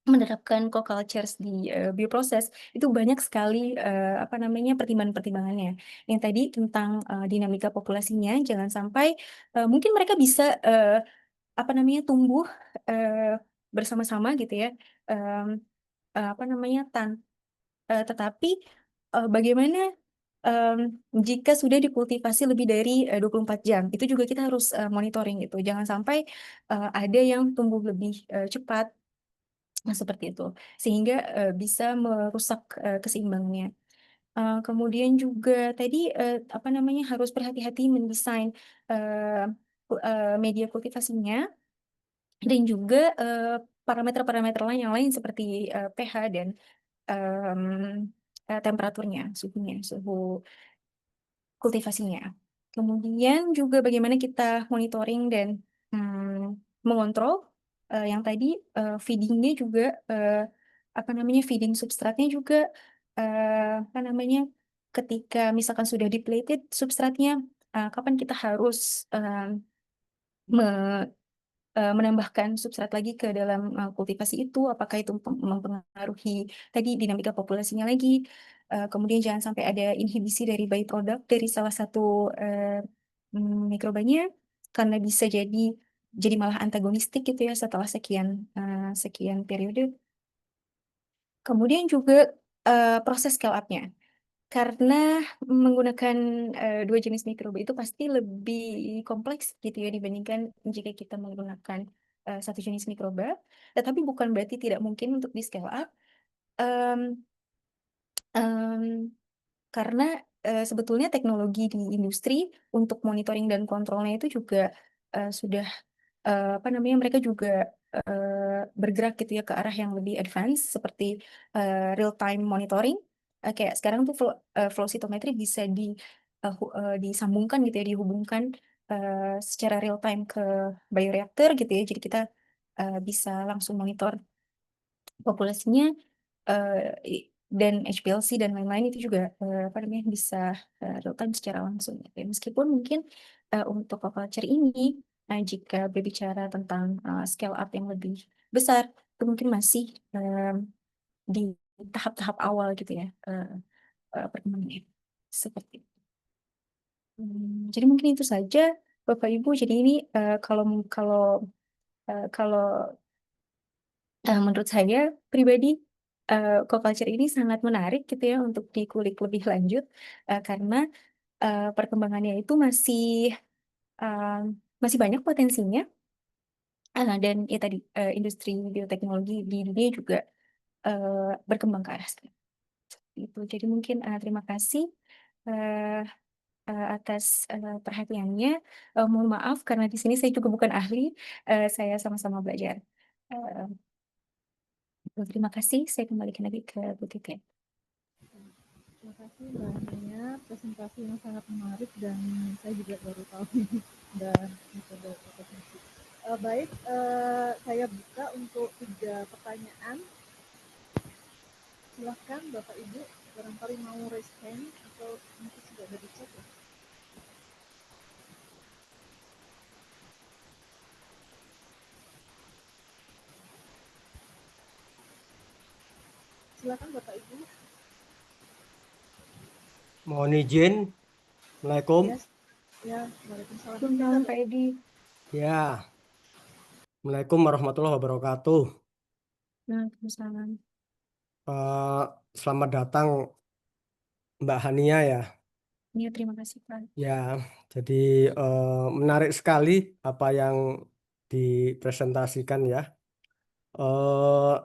E: menerapkan co-cultures di bioproses itu banyak sekali apa namanya pertimbangan-pertimbangannya. Yang tadi tentang dinamika populasinya, jangan sampai mungkin mereka bisa apa namanya tumbuh eh, bersama-sama gitu ya. Em, apa namanya tetapi bagaimana em, jika sudah dikultivasi lebih dari 24 jam, itu juga kita harus monitoring gitu. Jangan sampai ada yang tumbuh lebih cepat, nah seperti itu, sehingga bisa merusak keseimbangannya. Kemudian juga tadi apa namanya harus berhati-hati mendesain media kultivasinya dan juga parameter-parameter lain yang lain seperti pH dan em, temperaturnya, suhunya, suhu kultivasinya. Kemudian juga bagaimana kita monitoring dan mengontrol yang tadi feedingnya juga apa namanya feeding substratnya juga apa namanya ketika misalkan sudah depleted substratnya kapan kita harus menambahkan substrat lagi ke dalam kultivasi itu, apakah itu mempengaruhi tadi dinamika populasinya lagi. Kemudian jangan sampai ada inhibisi dari byproduct dari salah satu mikrobanya, karena bisa jadi malah antagonistik gitu ya setelah sekian periode. Kemudian juga proses scale up-nya. Karena menggunakan dua jenis mikroba itu pasti lebih kompleks gitu ya dibandingkan jika kita menggunakan satu jenis mikroba. Tetapi bukan berarti tidak mungkin untuk di scale up. Em, em, karena sebetulnya teknologi di industri untuk monitoring dan kontrolnya itu juga sudah apa namanya mereka juga bergerak gitu ya ke arah yang lebih advance seperti real time monitoring. Kayak sekarang tuh flow cytometry bisa disambungkan gitu ya dihubungkan secara real time ke bioreaktor gitu ya. Jadi kita bisa langsung monitor populasinya eh, dan HPLC dan lain-lain itu juga apa namanya bisa real time secara langsung gitu ya. Meskipun mungkin untuk aquaculture ini jika berbicara tentang scale up yang lebih besar itu mungkin masih di tahap-tahap awal gitu ya perkembangannya seperti itu. Jadi mungkin itu saja Bapak Ibu. Jadi ini kalau kalau kalau menurut saya pribadi, co-culture ini sangat menarik gitu ya untuk dikulik lebih lanjut karena perkembangannya itu uh, masih banyak potensinya dan ya tadi industri bioteknologi di dunia juga berkembang ke arah sana. Itu. Jadi mungkin terima kasih. Uh, atas perhatiannya. Mohon maaf karena di sini saya juga bukan ahli, saya sama-sama belajar. Eh, Terima kasih, saya kembalikan lagi ke Bu Titin.
F: Terima kasih Mbak Naya, presentasi yang sangat menarik dan saya juga baru tahu ini ada metode fotosintesis. Baik, saya buka untuk 3 pertanyaan. Silakan Bapak Ibu, barangkali mau raise hand atau mungkin sudah ada di chat ya. Silakan Bapak Ibu.
G: Mohon izin. Assalamualaikum.
F: Yes. Ya, waalaikumsalam.
E: Selamat Pak Edi.
G: Ya. Assalamualaikum warahmatullahi wabarakatuh.
E: Waalaikumsalam.
G: Selamat datang Mbak Hania ya.
E: Ya, terima kasih Pak.
G: Ya, jadi menarik sekali apa yang dipresentasikan ya.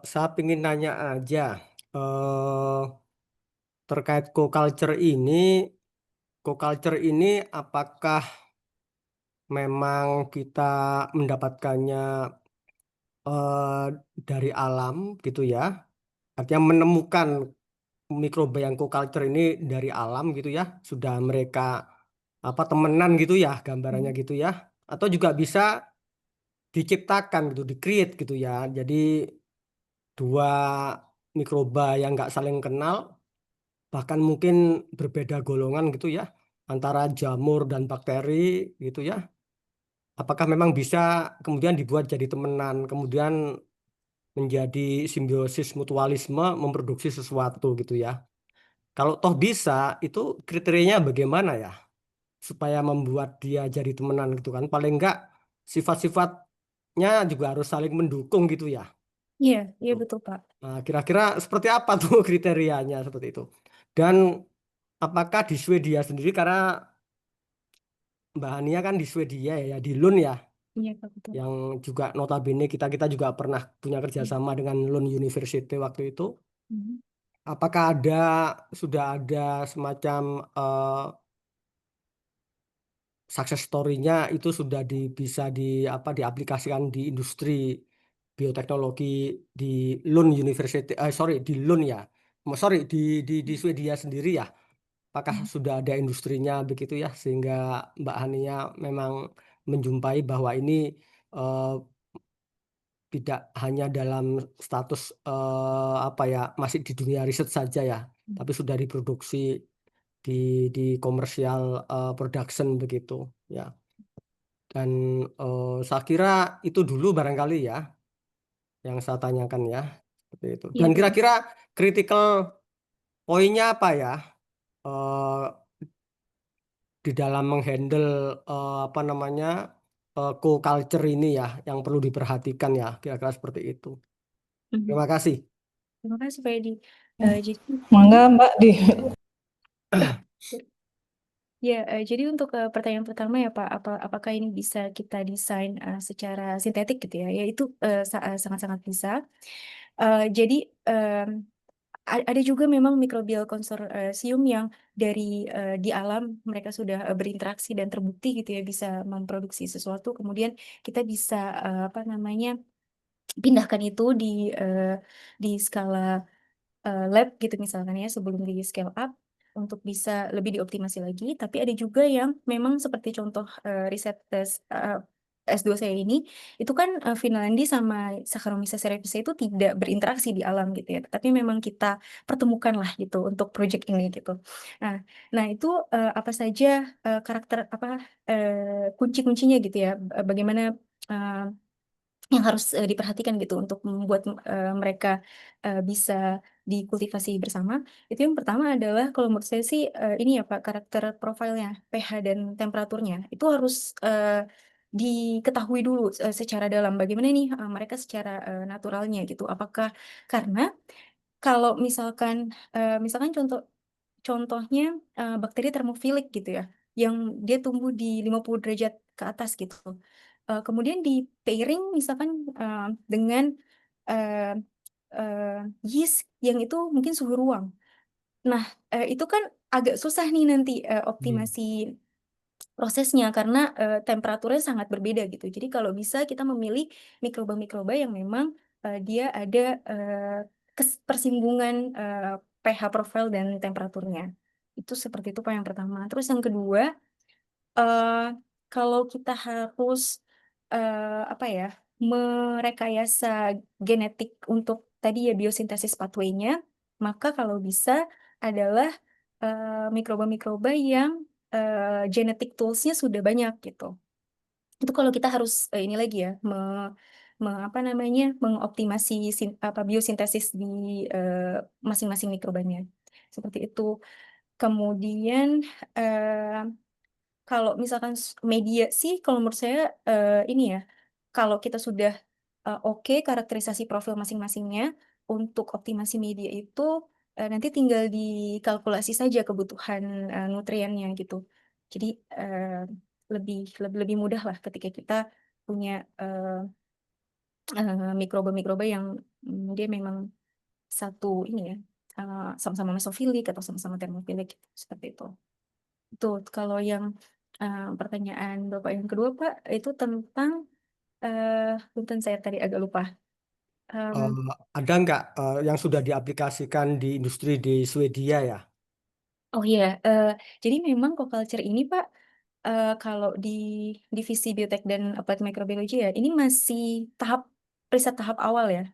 G: Saya ingin nanya aja terkait co-culture ini apakah memang kita mendapatkannya dari alam gitu ya? Artinya menemukan mikroba yang co-culture ini dari alam gitu ya, sudah mereka temenan gitu ya, gambarannya gitu ya, atau juga bisa diciptakan gitu, di-create gitu ya. Jadi dua mikroba yang nggak saling kenal, bahkan mungkin berbeda golongan gitu ya, antara jamur dan bakteri gitu ya. Apakah memang bisa kemudian dibuat jadi temenan, kemudian menjadi simbiosis mutualisme, memproduksi sesuatu gitu ya. Kalau toh bisa, itu kriterianya bagaimana ya? Supaya membuat dia jadi temenan gitu kan. Paling enggak sifat-sifatnya juga harus saling mendukung gitu ya.
E: Iya, iya betul Pak.
G: Nah, kira-kira seperti apa tuh kriterianya seperti itu? Dan apakah di Swedia sendiri, karena Mbak Hania kan di Swedia ya, di Lund ya,
E: Iya Pak, betul.
G: yang juga notabene kita juga pernah punya kerjasama dengan Lund University waktu itu.
E: Mhm.
G: Apakah sudah ada semacam success story-nya itu sudah bisa diaplikasikan di industri bioteknologi di Lund University, di Lund ya, sorry di Swedia sendiri ya. Apakah sudah ada industrinya begitu ya, sehingga Mbak Hania memang menjumpai bahwa ini eh, tidak hanya dalam status masih di dunia riset saja ya, tapi sudah diproduksi di komersial production begitu ya. Dan saya kira itu dulu barangkali ya yang saya tanyakan ya, seperti itu.
E: Iya
G: Dan
E: Pak.
G: kira-kira critical poinnya apa ya eh, di dalam menghandle co-culture ini ya, yang perlu diperhatikan ya, kira-kira seperti itu.
E: Mhm.
G: Terima kasih.
E: Terima kasih Pak Edi. Jadi
D: Mangga Mbak di
E: ya, jadi untuk pertanyaan pertama ya Pak, apakah ini bisa kita desain secara sintetik gitu ya? Ya itu sangat-sangat bisa. Jadi ada juga memang mikrobial konsorsium yang dari di alam mereka sudah berinteraksi dan terbukti gitu ya bisa memproduksi sesuatu. Kemudian kita bisa pindahkan itu di skala lab gitu misalkan ya sebelum di scale up untuk bisa lebih dioptimasi lagi. Tapi ada juga yang memang seperti contoh riset S2 saya ini, itu kan Finlandi sama Saccharomyces cerevisiae itu tidak berinteraksi di alam gitu ya. Tapi memang kita pertemukan lah gitu untuk project ini gitu. Nah, nah itu apa saja karakter kunci-kuncinya gitu ya. Bagaimana eh, yang harus diperhatikan gitu untuk membuat mereka bisa dikultivasi bersama. Itu yang pertama adalah kalau menurut saya sih ini ya Pak, karakter profilnya, pH dan temperaturnya itu harus diketahui dulu secara dalam bagaimana nih mereka secara naturalnya gitu. Apakah karena kalau misalkan contohnya bakteri termofilik gitu ya, yang dia tumbuh di 50 derajat ke atas gitu. Kemudian di pairing misalkan dengan eh, yeast yang itu mungkin suhu ruang. Nah, itu kan agak susah nih nanti
G: Hmm.
E: optimasi prosesnya karena temperaturnya sangat berbeda gitu. Jadi kalau bisa kita memilih mikroba-mikroba yang memang dia ada persinggungan pH profile dan temperaturnya. Itu seperti itu Pak yang pertama. Terus yang kedua, eh kalau kita harus apa ya, merekayasa genetik untuk tadi ya biosintesis pathway-nya, maka kalau bisa adalah mikroba-mikroba yang genetic tools-nya sudah banyak gitu. Itu kalau kita harus ini lagi ya, apa namanya, mengoptimasi biosintesis di masing-masing mikrobanya. Seperti itu. Kemudian eh, kalau misalkan media sih, kalau menurut saya ini ya, kalau kita sudah oke karakterisasi profil masing-masingnya untuk optimasi media itu nanti tinggal dikalkulasi saja kebutuhan nutriennya gitu. Jadi lebih mudah lah ketika kita punya mikroba-mikroba yang dia memang satu ini ya, sama-sama mesofilik atau sama-sama termofilik gitu, seperti itu. Itu kalau yang pertanyaan Bapak yang kedua Pak itu tentang punten saya tadi agak lupa.
G: Eh, ada nggak yang sudah diaplikasikan di industri di Swedia ya?
E: Oh iya, jadi memang co-culture ini Pak, kalau di divisi biotek dan applied microbiology ya, ini masih riset tahap awal ya,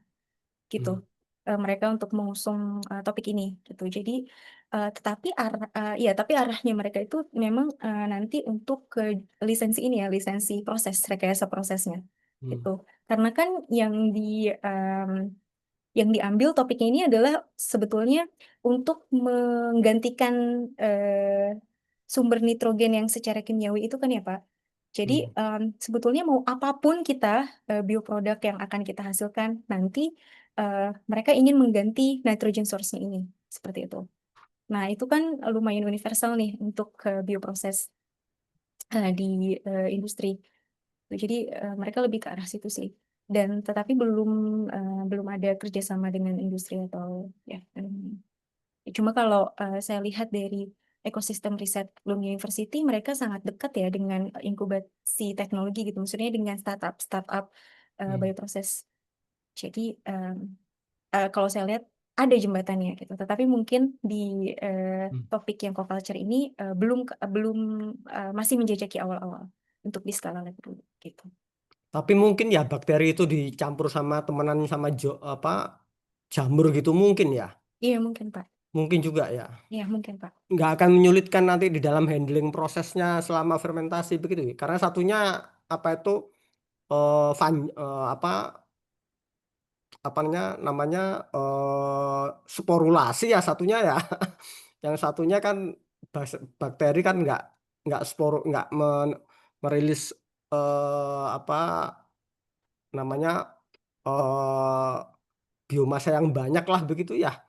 E: gitu.
G: Hmm.
E: Mereka untuk mengusung topik ini, gitu. Jadi, tapi arahnya mereka itu memang nanti untuk ke lisensi ini ya, lisensi proses, rekayasa prosesnya,
G: Hmm.
E: gitu. Karena kan yang diambil topiknya ini adalah sebetulnya untuk menggantikan sumber nitrogen yang secara kimiawi itu kan ya Pak. Jadi sebetulnya mau apapun kita bioproduk yang akan kita hasilkan nanti mereka ingin mengganti nitrogen source-nya ini seperti itu. Nah itu kan lumayan universal nih untuk bioproses di industri. Jadi mereka lebih ke arah situ sih. Dan tetapi belum ada kerjasama dengan industri atau ya. Cuma kalau saya lihat dari ekosistem riset Lumia University, mereka sangat dekat ya dengan inkubasi teknologi gitu. Maksudnya dengan startup bioproses. Jadi kalau saya lihat ada jembatannya gitu. Tetapi mungkin di topik yang co-culture ini belum masih menjajaki awal-awal untuk di skala lab dulu gitu.
G: Tapi mungkin ya bakteri itu dicampur sama temenan sama jamur gitu mungkin ya.
E: Iya mungkin Pak.
G: Mungkin juga ya.
E: Iya mungkin Pak.
G: Nggak akan menyulitkan nanti di dalam handling prosesnya selama fermentasi begitu ya. Karena satunya apa itu apa namanya sporulasi ya satunya ya. Yang satunya kan bakteri kan nggak merilis apa namanya eh biomasa yang banyak lah begitu ya.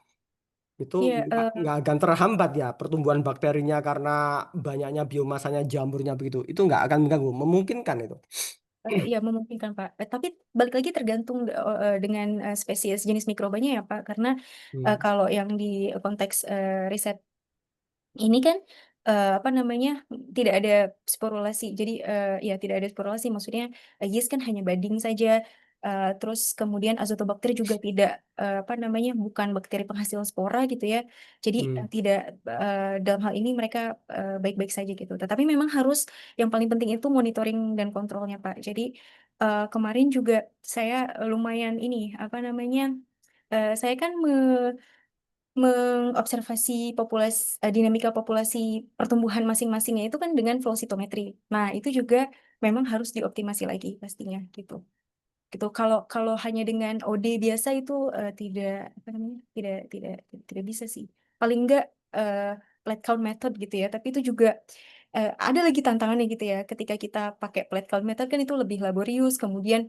G: Itu
E: Iya,
G: nggak akan terhambat ya pertumbuhan bakterinya karena banyaknya biomasanya jamurnya begitu. Itu nggak akan mengganggu, memungkinkan itu.
E: iya memungkinkan Pak. Tapi balik lagi tergantung dengan spesies jenis mikrobanya ya Pak. Karena
G: Hmm.
E: kalau yang di konteks riset ini kan apa namanya tidak ada sporulasi. Jadi ya tidak ada sporulasi. Maksudnya yeast kan hanya budding saja. Terus kemudian azotobakter juga tidak apa namanya bukan bakteri penghasil spora gitu ya. Jadi
G: Hmm.
E: tidak dalam hal ini mereka baik-baik saja gitu. Tetapi memang harus yang paling penting itu monitoring dan kontrolnya Pak. Jadi kemarin juga saya lumayan ini apa namanya saya kan mengobservasi dinamika populasi pertumbuhan masing-masingnya itu kan dengan flow cytometry. Nah, itu juga memang harus dioptimasi lagi pastinya gitu. Gitu. Kalau hanya dengan OD biasa itu tidak apa namanya? Tidak bisa sih. Paling enggak plate count method gitu ya, tapi itu juga ada lagi tantangannya gitu ya. Ketika kita pakai plate count method kan itu lebih laborius, kemudian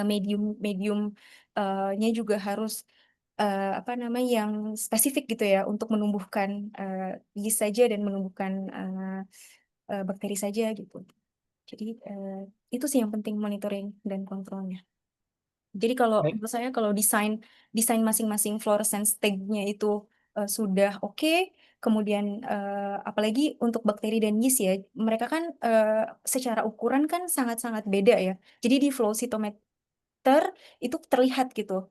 E: medium-nya juga harus apa namanya yang spesifik gitu ya untuk menumbuhkan yeast saja dan menumbuhkan bakteri saja gitu. Jadi itu sih yang penting monitoring dan kontrolnya. Jadi kalau
G: Baik.
E: menurut saya kalau desain masing-masing fluorescence tag-nya itu sudah oke, Kemudian apalagi untuk bakteri dan yeast ya, mereka kan secara ukuran kan sangat-sangat beda ya. Jadi di flow cytometer itu terlihat gitu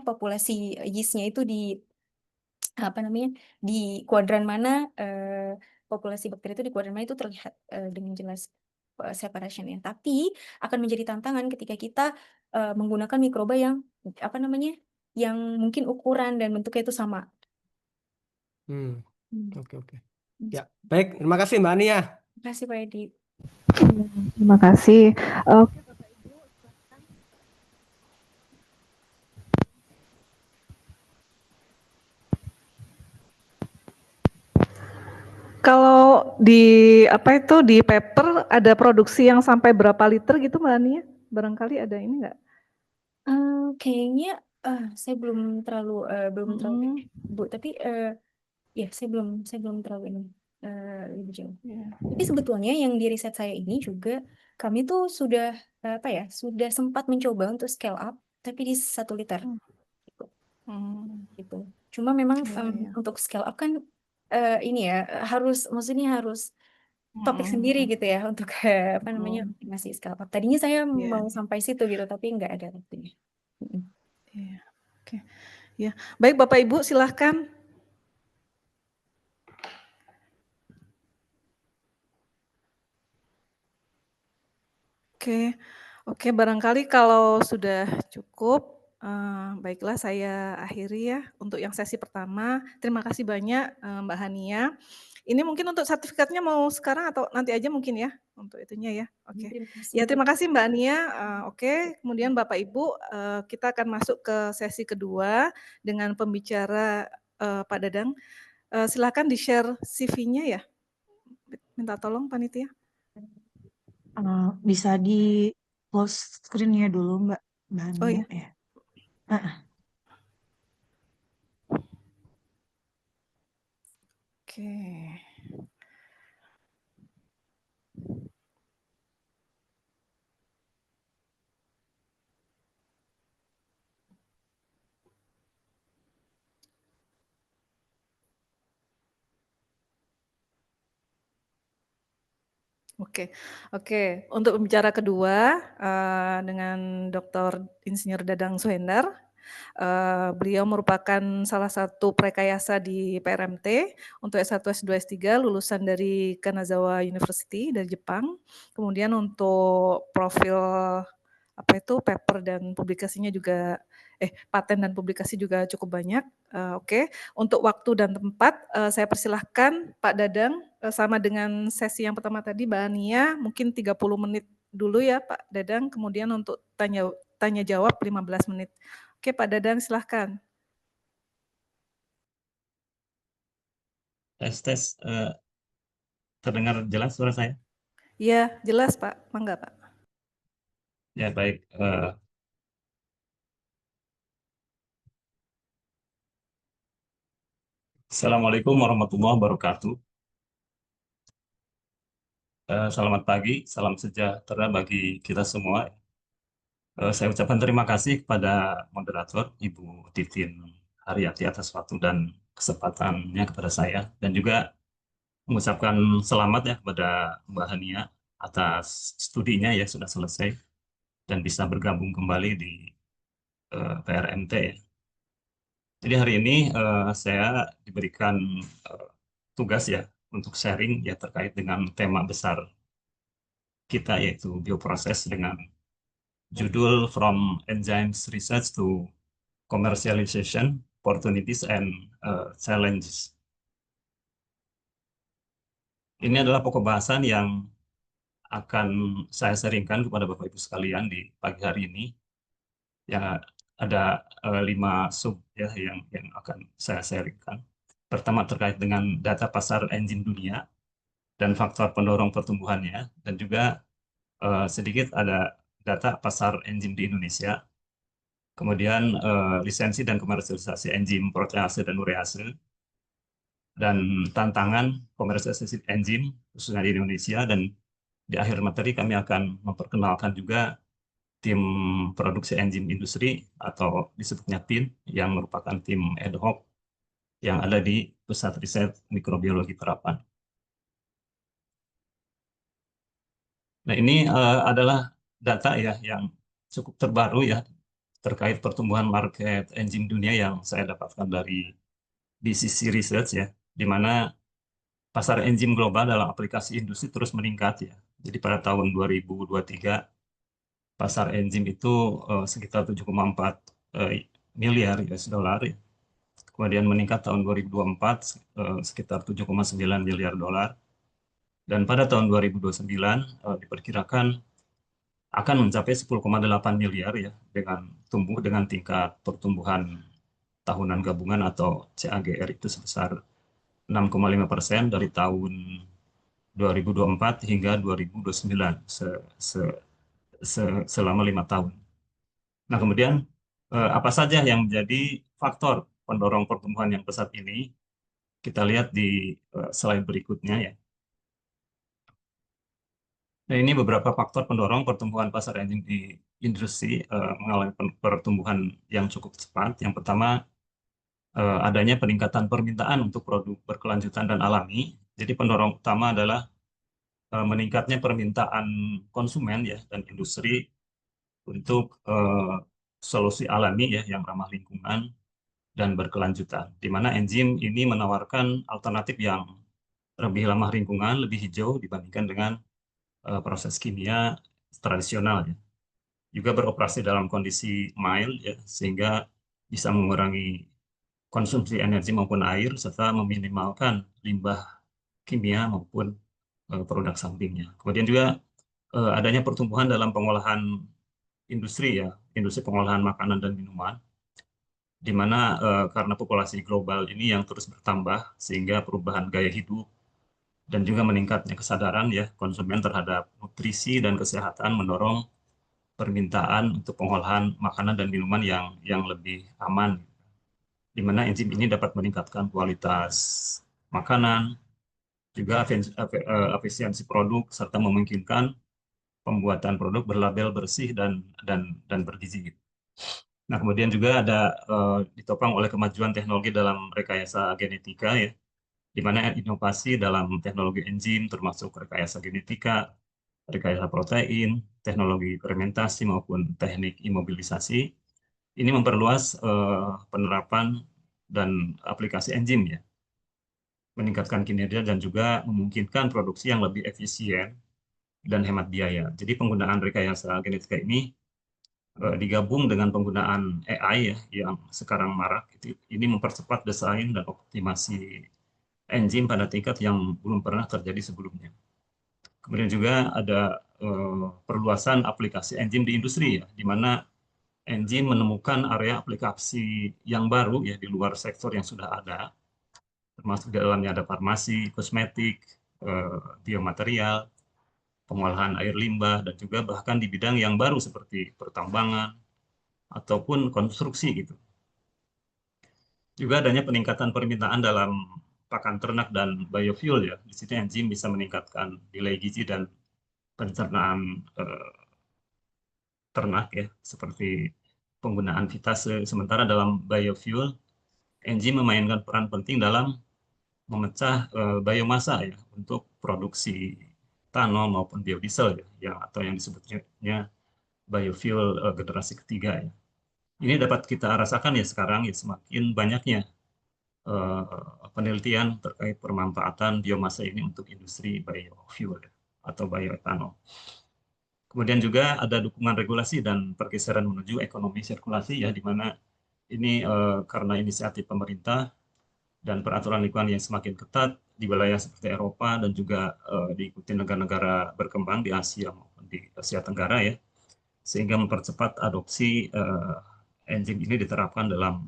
E: populasi yeastnya itu di di kuadran mana, populasi bakteri itu di kuadran mana itu terlihat dengan jelas separation-nya. Tapi akan menjadi tantangan ketika kita menggunakan mikroba yang yang mungkin ukuran dan bentuknya itu sama.
G: Hmm,
E: Hmm.
G: oke oke. Ya, baik. Terima kasih Mbak Ania.
E: Terima kasih Pak Edi.
D: Terima kasih. Kalau di di paper ada produksi yang sampai berapa liter gitu Mbak Ania? Barangkali ada ini enggak?
E: Kayaknya saya belum terlalu Bu, tapi ya saya belum terlalu ini lebih jauh. Tapi sebetulnya yang di riset saya ini juga kami tuh sudah sudah sempat mencoba untuk scale up, tapi di 1 liter gitu. Gitu. Cuma memang untuk scale up kan ini ya maksudnya harus topik sendiri gitu ya untuk masih scale up. Tadinya saya mau sampai situ gitu, tapi nggak ada waktunya.
D: Iya, oke. Ya, baik Bapak Ibu silahkan. Oke, barangkali kalau sudah cukup, baiklah saya akhiri ya untuk yang sesi pertama. Terima kasih banyak Mbak Hania. Ini mungkin untuk sertifikatnya mau sekarang atau nanti aja mungkin ya untuk itunya ya. Oke.
E: Terima kasih.
D: Ya terima kasih Mbak Ania. Oke, kemudian Bapak Ibu kita akan masuk ke sesi kedua dengan pembicara Pak Dadang. Silakan di-share CV-nya ya. Minta tolong panitia.
C: Bisa di close screen-nya dulu Mbak
D: Oh
C: Ania
D: iya.
C: ya.
D: Oke. Oke. Untuk pembicara kedua dengan Dr. Insinyur Dadang Suhendar. Beliau merupakan salah satu prekayasa di PRMT untuk S1, S2, S3 lulusan dari Kanazawa University dari Jepang. Kemudian untuk profil paper dan publikasinya juga paten dan publikasi juga cukup banyak. Oke. Untuk waktu dan tempat saya persilahkan Pak Dadang sama dengan sesi yang pertama tadi Mbak Ania mungkin 30 menit dulu ya Pak Dadang, kemudian untuk tanya jawab 15 menit. Oke Pak Dadang silahkan.
H: Tes, terdengar jelas suara saya?
D: Iya jelas Pak, mangga Pak.
H: Ya baik. Assalamualaikum warahmatullahi wabarakatuh. Selamat pagi, salam sejahtera bagi kita semua. Saya ucapkan terima kasih kepada moderator Ibu Titin Haryati atas waktu dan kesempatannya kepada saya, dan juga mengucapkan selamat ya kepada Mbak Hania atas studinya ya sudah selesai dan bisa bergabung kembali di PRMT ya. Jadi hari ini saya diberikan tugas ya untuk sharing ya terkait dengan tema besar kita yaitu bioproses dengan judul From Enzymes Research to Commercialization, Opportunities and Challenges. Ini adalah pokok bahasan yang akan saya sharingkan kepada Bapak Ibu sekalian di pagi hari ini. Ya ada 5 sub ya yang akan saya sharingkan. Pertama terkait dengan data pasar enzim dunia dan faktor pendorong pertumbuhannya, dan juga sedikit ada data pasar enzim di Indonesia, kemudian lisensi dan komersialisasi enzim protease dan urease, dan tantangan komersialisasi enzim khususnya di Indonesia, dan di akhir materi kami akan memperkenalkan juga tim produksi enzim industri atau disebutnya TIN yang merupakan tim ad hoc yang ada di Pusat Riset Mikrobiologi Terapan. Nah, ini adalah data ya yang cukup terbaru ya terkait pertumbuhan market enzim dunia yang saya dapatkan dari BCC Research ya, di mana pasar enzim global dalam aplikasi industri terus meningkat ya. Jadi pada tahun 2023 pasar enzim itu sekitar 7,4 miliar US dollar ya. Kemudian meningkat tahun 2024 sekitar 7,9 miliar dolar. Dan pada tahun 2029 diperkirakan akan mencapai 10,8 miliar ya dengan tumbuh dengan tingkat pertumbuhan tahunan gabungan atau CAGR itu sebesar 6,5% dari tahun 2024 hingga 2029 selama 5 tahun. Nah, kemudian apa saja yang menjadi faktor pendorong pertumbuhan yang pesat ini? Kita lihat di slide berikutnya ya. Nah, ini beberapa faktor pendorong pertumbuhan pasar enzim di industri mengalami pertumbuhan yang cukup cepat. Yang pertama, adanya peningkatan permintaan untuk produk berkelanjutan dan alami. Jadi pendorong utama adalah meningkatnya permintaan konsumen ya dan industri untuk solusi alami ya yang ramah lingkungan dan berkelanjutan, di mana enzim ini menawarkan alternatif yang lebih ramah lingkungan, lebih hijau dibandingkan dengan proses kimia tradisional ya. Juga beroperasi dalam kondisi mild ya, sehingga bisa mengurangi konsumsi energi maupun air serta meminimalkan limbah kimia maupun produk sampingnya. Kemudian juga adanya pertumbuhan dalam pengolahan industri ya, industri pengolahan makanan dan minuman, di mana karena populasi global ini yang terus bertambah sehingga perubahan gaya hidup dan juga meningkatnya kesadaran ya konsumen terhadap nutrisi dan kesehatan mendorong permintaan untuk pengolahan makanan dan minuman yang lebih aman, di mana enzim ini dapat meningkatkan kualitas makanan, juga efisiensi produk serta memungkinkan pembuatan produk berlabel bersih dan bergizi. Nah, kemudian juga ada ditopang oleh kemajuan teknologi dalam rekayasa genetika ya, di mana inovasi dalam teknologi enzim termasuk rekayasa genetika, rekayasa protein, teknologi fermentasi maupun teknik imobilisasi ini memperluas penerapan dan aplikasi enzim ya, meningkatkan kinerja dan juga memungkinkan produksi yang lebih efisien dan hemat biaya. Jadi penggunaan rekayasa genetika ini digabung dengan penggunaan AI ya yang sekarang marak, ini mempercepat desain dan optimasi enzim pada tingkat yang belum pernah terjadi sebelumnya. Kemudian juga ada perluasan aplikasi enzim di industri ya, di mana enzim menemukan area aplikasi yang baru ya di luar sektor yang sudah ada, termasuk di dalamnya ada farmasi, kosmetik, biomaterial, pengolahan air limbah, dan juga bahkan di bidang yang baru seperti pertambangan ataupun konstruksi gitu. Juga adanya peningkatan permintaan dalam pakan ternak dan biofuel ya. Di situ enzim bisa meningkatkan nilai gizi dan pencernaan ternak ya, seperti penggunaan fitase. Sementara dalam biofuel, enzim memainkan peran penting dalam memecah biomasa ya untuk produksi etanol maupun biodiesel ya, yang atau yang disebutnya biofuel generasi ketiga ya. Ini dapat kita rasakan ya sekarang ya semakin banyaknya penelitian terkait pemanfaatan biomasa ini untuk industri biofuel ya, atau bioetanol. Kemudian juga ada dukungan regulasi dan pergeseran menuju ekonomi sirkulasi ya, di mana ini karena inisiatif pemerintah dan peraturan lingkungan yang semakin ketat di wilayah seperti Eropa dan juga diikuti negara-negara berkembang di Asia maupun di Asia Tenggara ya, sehingga mempercepat adopsi enzim ini diterapkan dalam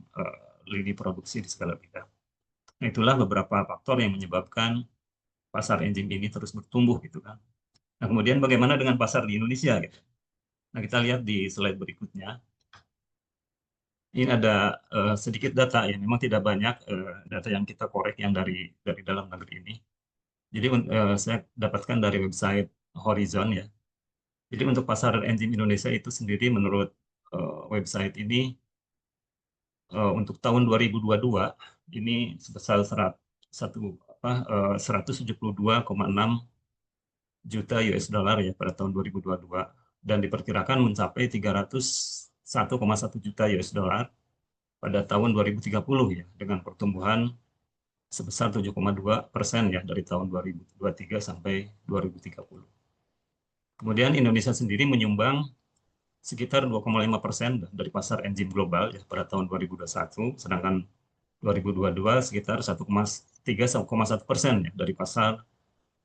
H: lini produksi di segala bidang. Nah, itulah beberapa faktor yang menyebabkan pasar enzim ini terus bertumbuh gitu kan. Nah, kemudian bagaimana dengan pasar di Indonesia gitu. Nah, kita lihat di slide berikutnya. Ini ada sedikit data ya, memang tidak banyak data yang kita korek yang dari dalam negeri ini. Jadi saya dapatkan dari website Horizon ya. Jadi untuk pasar enzim Indonesia itu sendiri menurut website ini untuk tahun 2022 ini sebesar 172,6 juta US dollar ya pada tahun 2022 dan diperkirakan mencapai 301,1 juta US dollar pada tahun 2030 ya dengan pertumbuhan sebesar 7,2% ya dari tahun 2023 sampai 2030. Kemudian Indonesia sendiri menyumbang sekitar 2,5% dari pasar enzim global ya pada tahun 2021, sedangkan 2022 sekitar 1,3,1% ya dari pasar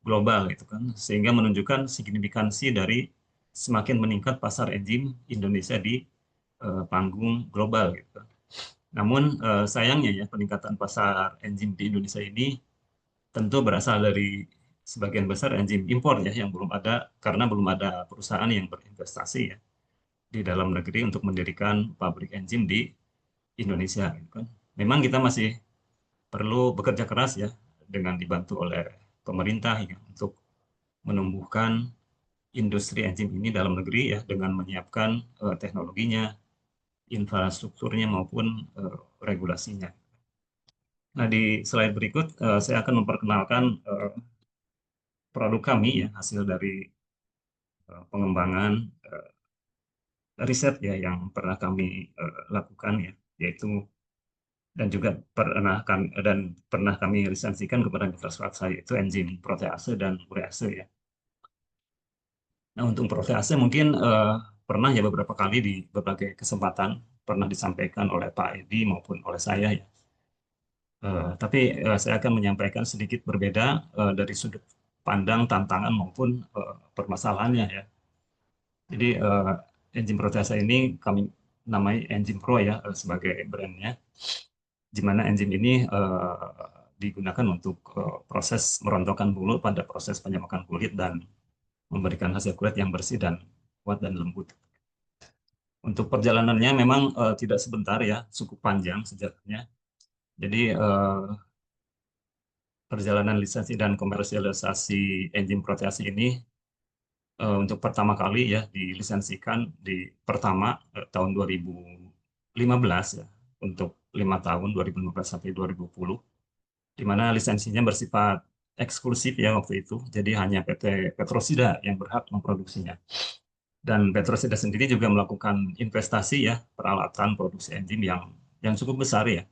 H: global gitu kan, sehingga menunjukkan signifikansi dari semakin meningkat pasar enzim Indonesia di panggung global gitu. Namun sayangnya ya peningkatan pasar enzim di Indonesia ini tentu berasal dari sebagian besar enzim impor ya yang belum ada karena belum ada perusahaan yang berinvestasi ya di dalam negeri untuk mendirikan pabrik enzim di Indonesia gitu kan. Memang kita masih perlu bekerja keras ya dengan dibantu oleh pemerintah ya untuk menumbuhkan industri enzim ini dalam negeri ya dengan menyiapkan teknologinya, infrastrukturnya maupun regulasinya. Nah, di slide berikut saya akan memperkenalkan produk kami ya hasil dari pengembangan riset ya yang pernah kami lakukan ya yaitu dan juga pernah kami lisensikan kepada mitra swasta yaitu enzim protease dan urease ya. Nah, untuk protease mungkin pernah ya beberapa kali di berbagai kesempatan pernah disampaikan oleh Pak Edi maupun oleh saya ya. Tapi saya akan menyampaikan sedikit berbeda dari sudut pandang tantangan maupun permasalahannya ya. Jadi enzim protease ini kami namai enzim pro ya sebagai brandnya, di mana enzim ini digunakan untuk proses merontokkan bulu pada proses penyemakan kulit dan memberikan hasil kulit yang bersih dan kuat dan lembut. Untuk perjalanannya memang tidak sebentar ya, cukup panjang sejarahnya. Jadi perjalanan lisensi dan komersialisasi enzim protease ini untuk pertama kali ya dilisensikan di pertama tahun 2015 ya untuk 5 tahun 2015 sampai 2020 di mana lisensinya bersifat eksklusif ya waktu itu. Jadi hanya PT Petrosida yang berhak memproduksinya. Dan Petrosida sendiri juga melakukan investasi ya peralatan produksi enzim yang cukup besar ya.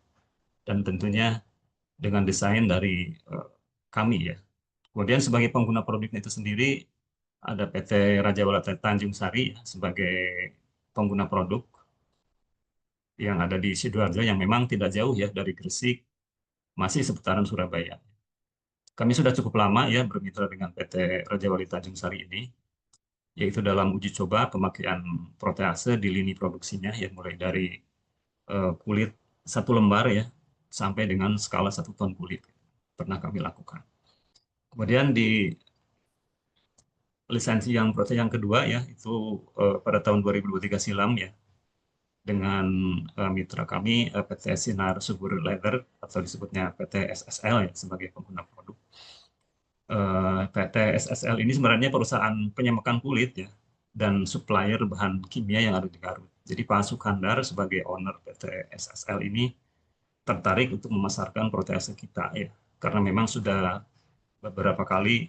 H: Dan tentunya dengan desain dari kami ya. Kemudian sebagai pengguna produknya itu sendiri ada PT Raja Wala Tanjung Sari ya, sebagai pengguna produk yang ada di Sidoarjo yang memang tidak jauh ya dari Gresik, masih seputaran Surabaya. Kami sudah cukup lama ya bermitra dengan PT Raja Wali Tanjung Sari ini, yaitu dalam uji coba pemakaian protease di lini produksinya yang mulai dari kulit 1 lembar ya sampai dengan skala 1 ton kulit pernah kami lakukan. Kemudian di lisensi yang proses yang kedua ya itu pada tahun 2023 silam ya dengan mitra kami PT Sinar Subur Leather atau disebutnya PT SSL ya sebagai pengguna produk. PT SSL ini sebenarnya perusahaan penyemakan kulit ya dan supplier bahan kimia yang ada di Garut. Jadi Pak Sukandar sebagai owner PT SSL ini tertarik untuk memasarkan protease kita ya karena memang sudah beberapa kali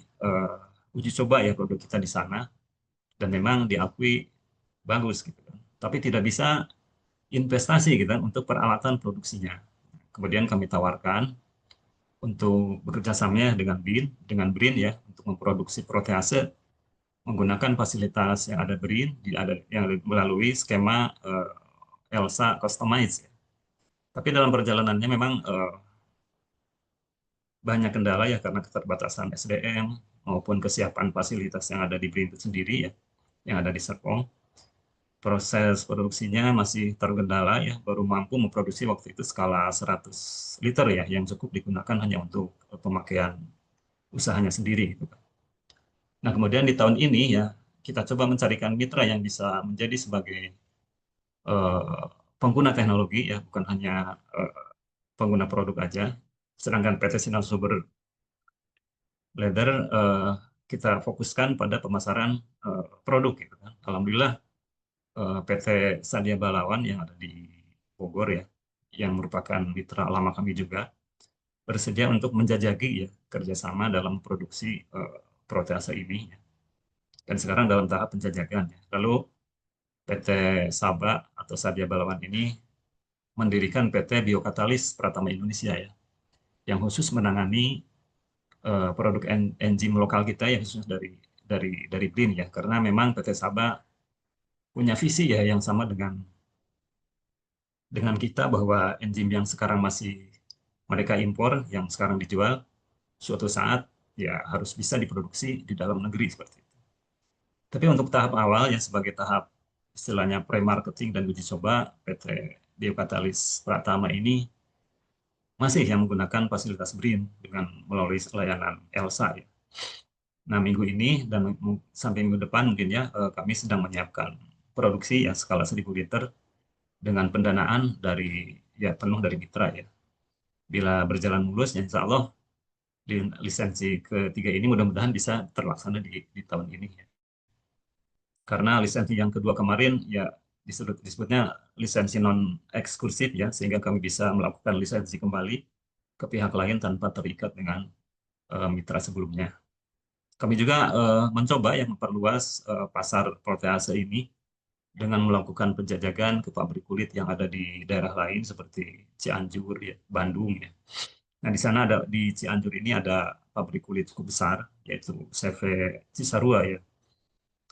H: uji coba ya produk kita di sana dan memang diakui bagus gitu kan. Tapi tidak bisa investasi gitu kan untuk peralatan produksinya. Kemudian kami tawarkan untuk bekerja sama dengan BRIN ya untuk memproduksi protease menggunakan fasilitas yang ada BRIN yang melalui skema ELSA Customize. Tapi dalam perjalanannya memang banyak kendala ya karena keterbatasan SDM maupun kesiapan fasilitas yang ada di BRIN itu sendiri ya yang ada di Serpong. Proses produksinya masih terkendala ya, baru mampu memproduksi waktu itu skala 100 liter ya, yang cukup digunakan hanya untuk pemakaian usahanya sendiri. Gitu. Nah kemudian di tahun ini ya, kita coba mencarikan mitra yang bisa menjadi sebagai pengguna teknologi ya, bukan hanya pengguna produk aja. Sedangkan PT Sinar Subur Leather kita fokuskan pada pemasaran produk. Gitu kan. Alhamdulillah PT Sadia Balawan yang ada di Bogor ya, yang merupakan mitra lama kami juga bersedia untuk menjajaki ya kerjasama dalam produksi protease ini. Dan sekarang dalam tahap penjajakan. Lalu PT Saba atau Sadia Balawan ini mendirikan PT Biokatalis Pratama Indonesia ya, yang khusus menangani produk enzim lokal kita yang khusus dari BRIN ya, karena memang PT Saba punya visi ya yang sama dengan kita, bahwa enzim yang sekarang masih mereka impor, yang sekarang dijual, suatu saat ya harus bisa diproduksi di dalam negeri seperti itu. Tapi untuk tahap awal ya sebagai tahap istilahnya pre-marketing dan uji coba, PT Biokatalis Pratama ini masih yang menggunakan fasilitas BRIN dengan melalui layanan ELSA ya. Nah, minggu ini dan sampai minggu depan mungkin ya kami sedang menyiapkan produksi ya skala 1000 liter dengan pendanaan dari ya penuh dari mitra ya. Bila berjalan mulus ya insya Allah lisensi ketiga ini mudah-mudahan bisa terlaksana di tahun ini ya. Karena lisensi yang kedua kemarin ya disebutnya lisensi non eksklusif ya, sehingga kami bisa melakukan lisensi kembali ke pihak lain tanpa terikat dengan mitra sebelumnya. Kami juga mencoba ya memperluas pasar protease ini dengan melakukan penjajakan ke pabrik kulit yang ada di daerah lain seperti Cianjur ya, Bandung ya. Nah, di sana di Cianjur ini ada pabrik kulit cukup besar yaitu CV Cisarua ya.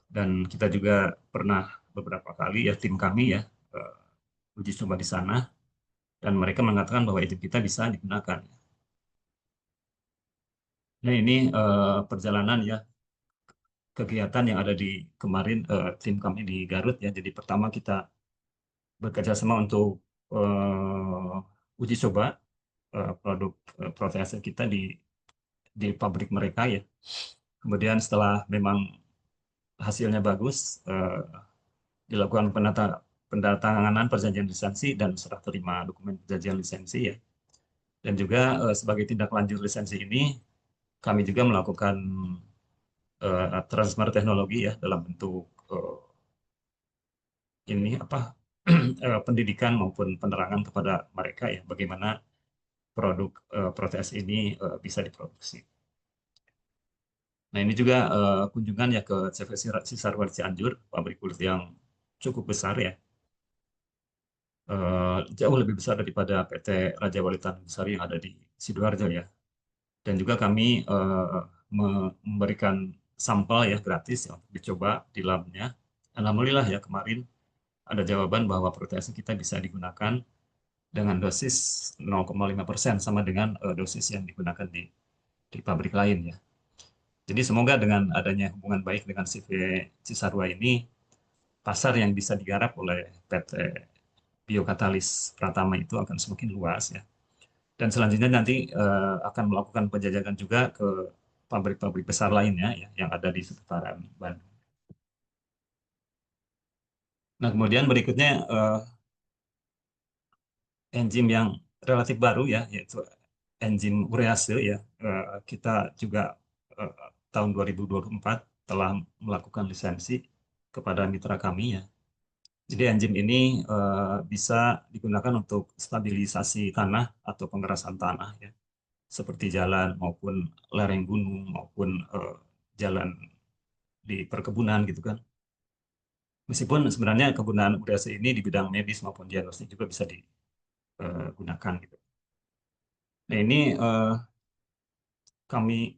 H: Dan kita juga pernah beberapa kali ya tim kami ya uji coba di sana, dan mereka mengatakan bahwa enzim kita bisa digunakan. Nah, ini perjalanan ya kegiatan yang ada di kemarin tim kami di Garut ya. Jadi pertama kita bekerja sama untuk uji coba produk protease kita di pabrik mereka ya. Kemudian setelah memang hasilnya bagus, dilakukan pendatanganan perjanjian lisensi dan serah terima dokumen perjanjian lisensi ya. Dan juga sebagai tindak lanjut lisensi ini, kami juga melakukan transfer teknologi ya dalam bentuk pendidikan maupun penerangan kepada mereka ya bagaimana produk protease ini bisa diproduksi. Nah, ini juga kunjungan ya ke CV Cisarua Cianjur, pabrik kulit yang cukup besar ya. Jauh lebih besar daripada PT Raja Wali Tanjung yang ada di Sidoarjo ya. Dan juga kami memberikan sampel ya gratis ya, untuk dicoba di labnya. Alhamdulillah ya kemarin ada jawaban bahwa protease kita bisa digunakan dengan dosis 0,5% sama dengan dosis yang digunakan di pabrik lain ya. Jadi semoga dengan adanya hubungan baik dengan CV Cisarua ini, pasar yang bisa digarap oleh PT Biokatalis Pratama itu akan semakin luas ya. Dan selanjutnya nanti akan melakukan penjajakan juga ke pabrik-pabrik besar lainnya ya, yang ada di seputaran Bandung. Nah, kemudian berikutnya enzim yang relatif baru ya, yaitu enzim urease ya. Kita juga tahun 2024 telah melakukan lisensi kepada mitra kami ya. Jadi enzim ini bisa digunakan untuk stabilisasi tanah atau pengerasan tanah ya, seperti jalan maupun lereng gunung maupun jalan di perkebunan gitu kan. Meskipun sebenarnya kegunaan urease ini di bidang medis maupun diagnostik juga bisa digunakan gitu. Nah, ini kami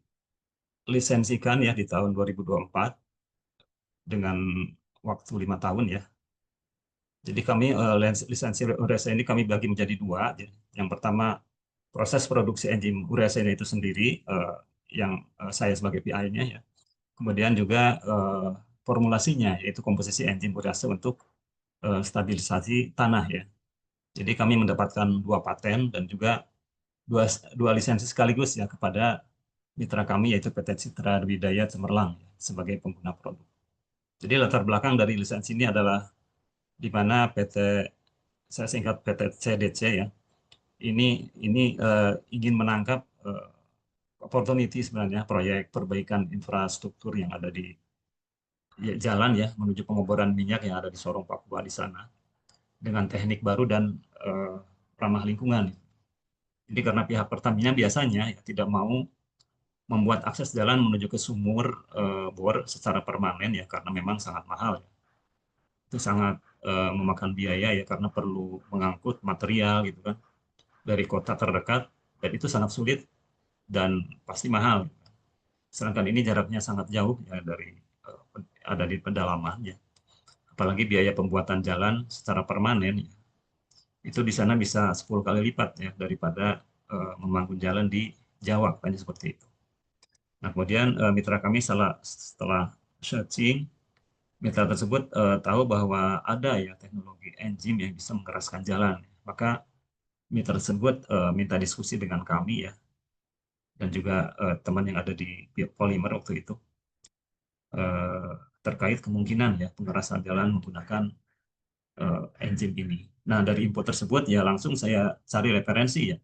H: lisensikan ya di tahun 2024 dengan waktu 5 tahun ya. Jadi kami lisensi urease ini kami bagi menjadi dua. Yang pertama proses produksi enzim urease itu sendiri yang saya sebagai PI-nya ya. Kemudian juga formulasinya yaitu komposisi enzim urease untuk stabilisasi tanah ya. Jadi kami mendapatkan 2 paten dan juga dua lisensi sekaligus ya kepada mitra kami yaitu PT Citra Widaya Cemerlang ya, sebagai pengguna produk. Jadi latar belakang dari lisensi ini adalah di mana saya singkat PT CDC ya, ini ingin menangkap opportunity sebenarnya proyek perbaikan infrastruktur yang ada di jalan ya menuju pengeboran minyak yang ada di Sorong Papua di sana dengan teknik baru dan ramah lingkungan. Jadi karena pihak Pertamina biasanya ya, tidak mau membuat akses jalan menuju ke sumur bor secara permanen ya, karena memang sangat mahal. Itu sangat memakan biaya ya, karena perlu mengangkut material gitu kan dari kota terdekat, dan itu sangat sulit dan pasti mahal. Sedangkan ini jaraknya sangat jauh ya, dari ada di pedalaman ya. Apalagi biaya pembuatan jalan secara permanen ya, itu di sana bisa 10 kali lipat ya daripada membangun jalan di Jawa, kan seperti itu. Nah, kemudian mitra kami setelah searching, mitra tersebut tahu bahwa ada ya teknologi enzim yang bisa mengeraskan jalan. Maka mitra tersebut minta diskusi dengan kami ya, dan juga teman yang ada di Polymer waktu itu terkait kemungkinan ya pengerasan jalan menggunakan enzim ini. Nah, dari info tersebut ya langsung saya cari referensi ya,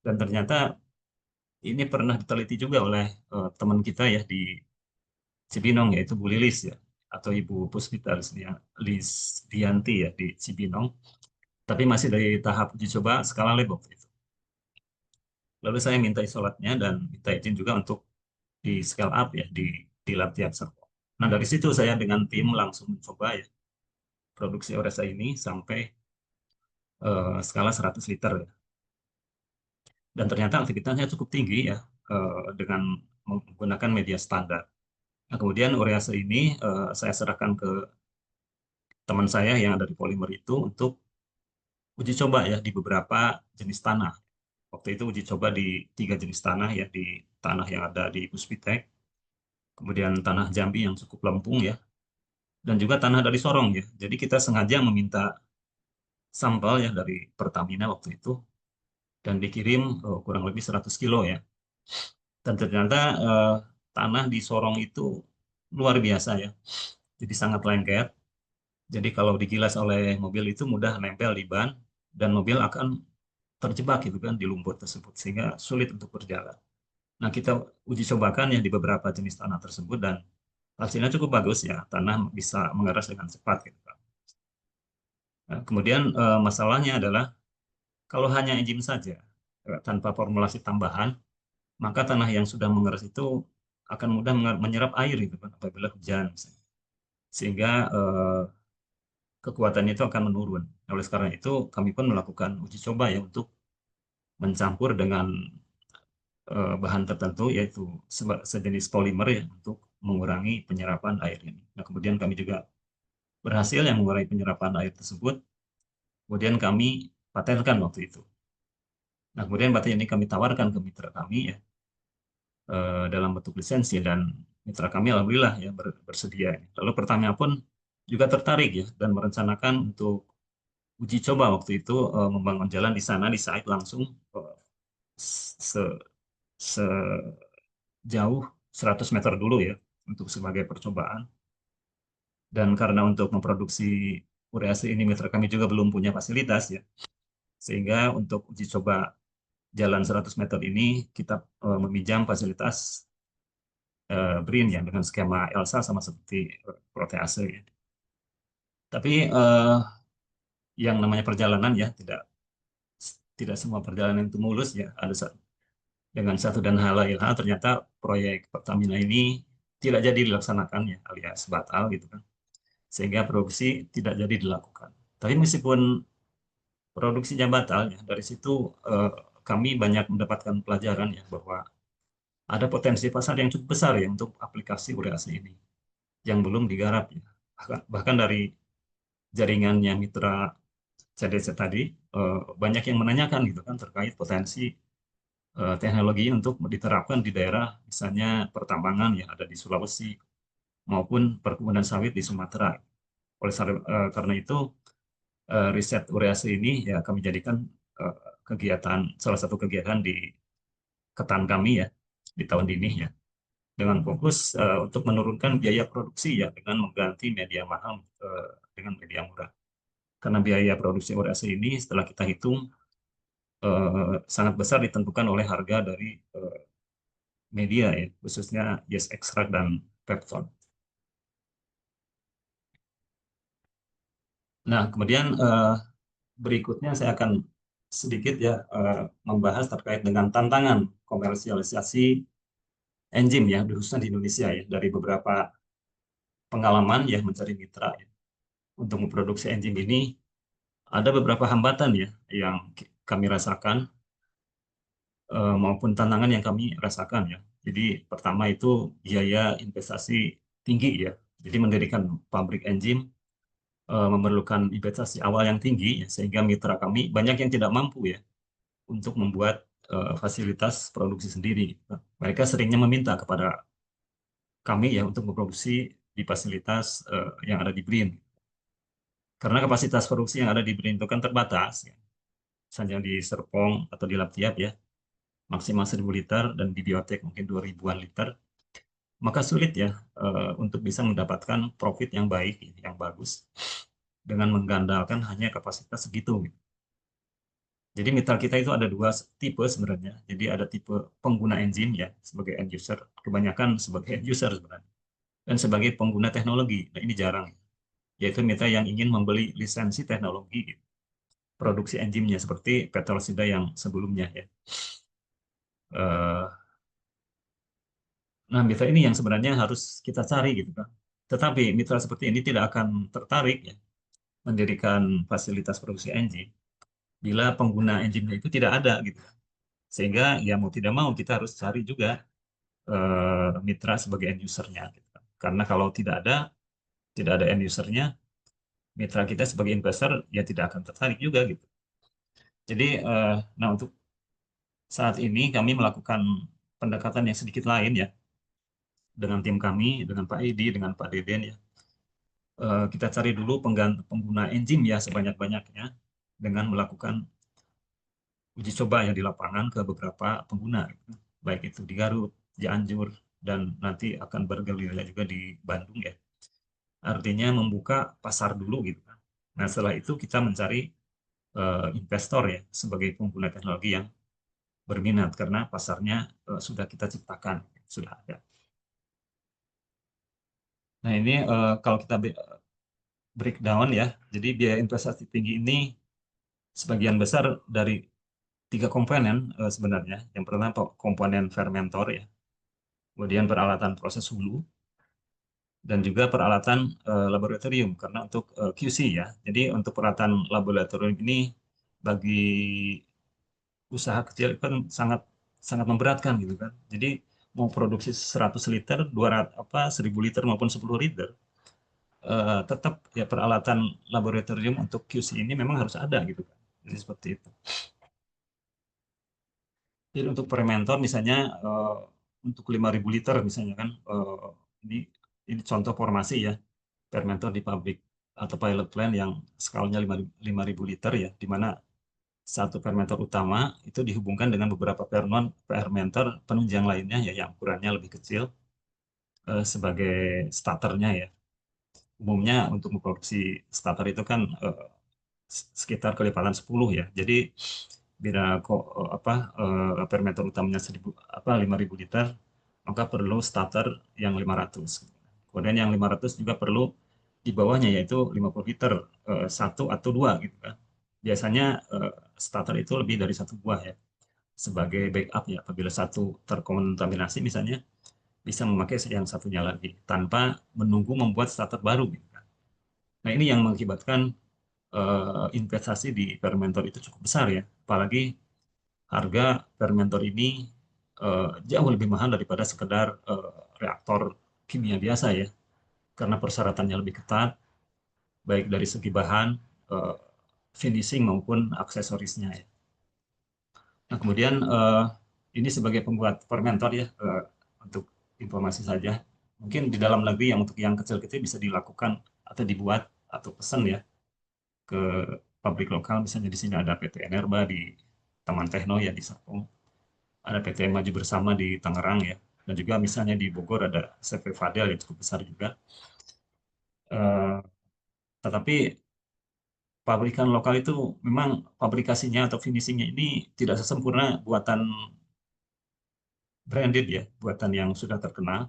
H: dan ternyata ini pernah diteliti juga oleh teman kita ya di Cibinong, yaitu Bu Lilis ya, atau Ibu Puspita Lisdianti ya di Cibinong, tapi masih dari tahap uji coba skala lab waktu itu. Lalu saya minta isolatnya dan minta izin juga untuk di scale up ya di lab Tianservo. Nah, dari situ saya dengan tim langsung mencoba ya produksi Oresa ini sampai skala 100 liter ya. Dan ternyata aktivitasnya cukup tinggi ya dengan menggunakan media standar. Nah, kemudian urease ini saya serahkan ke teman saya yang ada di Polymer itu untuk uji coba ya di beberapa jenis tanah. Waktu itu uji coba di 3 jenis tanah ya, di tanah yang ada di Puspitek, kemudian tanah Jambi yang cukup lempung ya, dan juga tanah dari Sorong ya. Jadi kita sengaja meminta sampel ya dari Pertamina waktu itu, dan dikirim kurang lebih 100 kilo ya. Dan ternyata tanah di Sorong itu luar biasa ya. Jadi sangat lengket. Jadi kalau digilas oleh mobil itu mudah nempel di ban, dan mobil akan terjebak gitu kan di lumpur tersebut, sehingga sulit untuk berjalan. Nah, kita uji cobakan ya di beberapa jenis tanah tersebut, dan hasilnya cukup bagus ya, tanah bisa mengeras dengan cepat gitu kan. Nah, kemudian masalahnya adalah kalau hanya enzim saja tanpa formulasi tambahan, maka tanah yang sudah mengeras itu akan mudah menyerap air gitu kan apabila hujan misalnya. Sehingga kekuatannya itu akan menurun. Oleh karena itu kami pun melakukan uji coba ya untuk mencampur dengan bahan tertentu, yaitu sejenis polimer ya, untuk mengurangi penyerapan air ini. Nah, kemudian kami juga berhasil yang mengurangi penyerapan air tersebut. Kemudian kami patenkan waktu itu. Nah, kemudian paten ini kami tawarkan ke mitra kami ya dalam bentuk lisensi, dan mitra kami alhamdulillah ya bersedia. Lalu Pertamina pun juga tertarik ya dan merencanakan untuk uji coba waktu itu membangun jalan di sana di site langsung sejauh 100 meter dulu ya untuk sebagai percobaan. Dan karena untuk memproduksi urease ini mitra kami juga belum punya fasilitas ya, sehingga untuk uji coba jalan 100 meter ini kita meminjam fasilitas BRIN ya dengan skema ELSA sama seperti Protease ya. Tapi yang namanya perjalanan ya tidak semua perjalanan itu mulus ya. Ada dengan satu dan hal lain hal ternyata proyek Pertamina ini tidak jadi dilaksanakan ya, alias batal gitu kan. Sehingga produksi tidak jadi dilakukan. Tapi meskipun produksinya batal ya, dari situ kami banyak mendapatkan pelajaran ya bahwa ada potensi pasar yang cukup besar ya untuk aplikasi urease ini yang belum digarap ya. Bahkan dari jaringannya mitra CDC tadi banyak yang menanyakan gitu kan terkait potensi teknologi untuk diterapkan di daerah misalnya pertambangan yang ada di Sulawesi maupun perkebunan sawit di Sumatera. Oleh karena itu riset urease ini ya kami jadikan salah satu kegiatan di ketan kami ya di tahun ini ya, dengan fokus untuk menurunkan biaya produksi ya dengan mengganti media mahal dengan media murah. Karena biaya produksi urease ini setelah kita hitung sangat besar ditentukan oleh harga dari media ya, khususnya yeast extract dan peptone. Nah, kemudian berikutnya saya akan sedikit ya membahas terkait dengan tantangan komersialisasi enzim ya, khususnya di Indonesia ya, dari beberapa pengalaman ya mencari mitra ya. Untuk memproduksi enzim ini ada beberapa hambatan ya yang kami rasakan maupun tantangan yang kami rasakan ya. Jadi pertama itu biaya investasi tinggi ya. Jadi mendirikan pabrik enzim memerlukan investasi awal yang tinggi ya, sehingga mitra kami banyak yang tidak mampu ya untuk membuat fasilitas produksi sendiri. Mereka seringnya meminta kepada kami ya untuk memproduksi di fasilitas yang ada di BRIN. Karena kapasitas produksi yang ada di BRIN itu kan terbatas ya. Misalnya di Serpong atau di Laptiap ya, maksimal 1.000 liter dan di Biotek mungkin 2.000-an liter. Maka sulit ya untuk bisa mendapatkan profit yang baik, yang bagus dengan mengandalkan hanya kapasitas segitu. Jadi mitra kita itu ada dua tipe sebenarnya. Jadi ada tipe pengguna enzim ya sebagai end user, kebanyakan sebagai end user sebenarnya, dan sebagai pengguna teknologi. Nah ini jarang, yaitu mitra yang ingin membeli lisensi teknologi produksi enzimnya seperti petrosida yang sebelumnya ya. Nah mitra ini yang sebenarnya harus kita cari gitu kan. Tetapi mitra seperti ini tidak akan tertarik ya mendirikan fasilitas produksi enzim bila pengguna enzimnya itu tidak ada gitu. Sehingga ya mau tidak mau kita harus cari juga mitra sebagai end usernya gitu. Karena kalau tidak ada end usernya, mitra kita sebagai investor ya tidak akan tertarik juga gitu. Jadi nah untuk saat ini kami melakukan pendekatan yang sedikit lain ya dengan tim kami, dengan Pak Edi, dengan Pak Deden ya. Kita cari dulu pengguna enzim ya sebanyak-banyaknya dengan melakukan uji coba yang di lapangan ke beberapa pengguna, gitu. Baik itu di Garut, Cianjur, dan nanti akan bergerilya juga di Bandung ya. Artinya membuka pasar dulu gitu kan. Nah setelah itu kita mencari investor ya sebagai pengguna teknologi yang berminat karena pasarnya sudah kita ciptakan, sudah ada. Nah ini kalau kita breakdown ya, jadi biaya investasi tinggi ini sebagian besar dari 3 komponen sebenarnya. Yang pertama komponen fermentor ya, kemudian peralatan proses hulu, dan juga peralatan laboratorium karena untuk QC ya. Jadi untuk peralatan laboratorium ini bagi usaha kecil kan sangat memberatkan gitu kan. Jadi mau produksi 100 liter, 1000 liter maupun 10 liter, tetap ya peralatan laboratorium untuk QC ini memang harus ada gitu kan. Jadi seperti itu. Jadi untuk fermentor misalnya untuk 5.000 liter misalnya kan, ini contoh formasi ya, fermentor di pabrik atau pilot plant yang skalanya 5.000 liter ya, di mana satu fermentor utama itu dihubungkan dengan beberapa fermentor penunjang lainnya ya yang ukurannya lebih kecil sebagai starternya ya. Umumnya untuk memproduksi starter itu kan sekitar kelipatan 10 ya. Jadi bila fermentor utamanya 5.000 liter, maka perlu starter yang 500. Kemudian yang 500 juga perlu di bawahnya yaitu 50 liter, 1 atau 2 gitu kan. Biasanya starter itu lebih dari 1 buah ya, sebagai backup ya, apabila satu terkontaminasi misalnya, bisa memakai yang satunya lagi, tanpa menunggu membuat starter baru gitu kan. Nah ini yang mengakibatkan investasi di fermentor itu cukup besar ya, apalagi harga fermentor ini jauh lebih mahal daripada sekedar reaktor kimia biasa ya, karena persyaratannya lebih ketat, baik dari segi bahan, finishing maupun aksesorisnya ya. Nah kemudian ini sebagai pembuat fermentor ya, untuk informasi saja. Mungkin di dalam negeri yang untuk yang kecil-kecil bisa dilakukan atau dibuat atau pesan ya ke pabrik lokal. Misalnya di sini ada PT Enerba di Taman Tekno ya di Serpong, ada PT Maju Bersama di Tangerang ya, dan juga misalnya di Bogor ada CV Fadel yang cukup besar juga. Tetapi pabrikan lokal itu memang fabrikasinya atau finishingnya ini tidak sesempurna buatan branded ya, buatan yang sudah terkenal.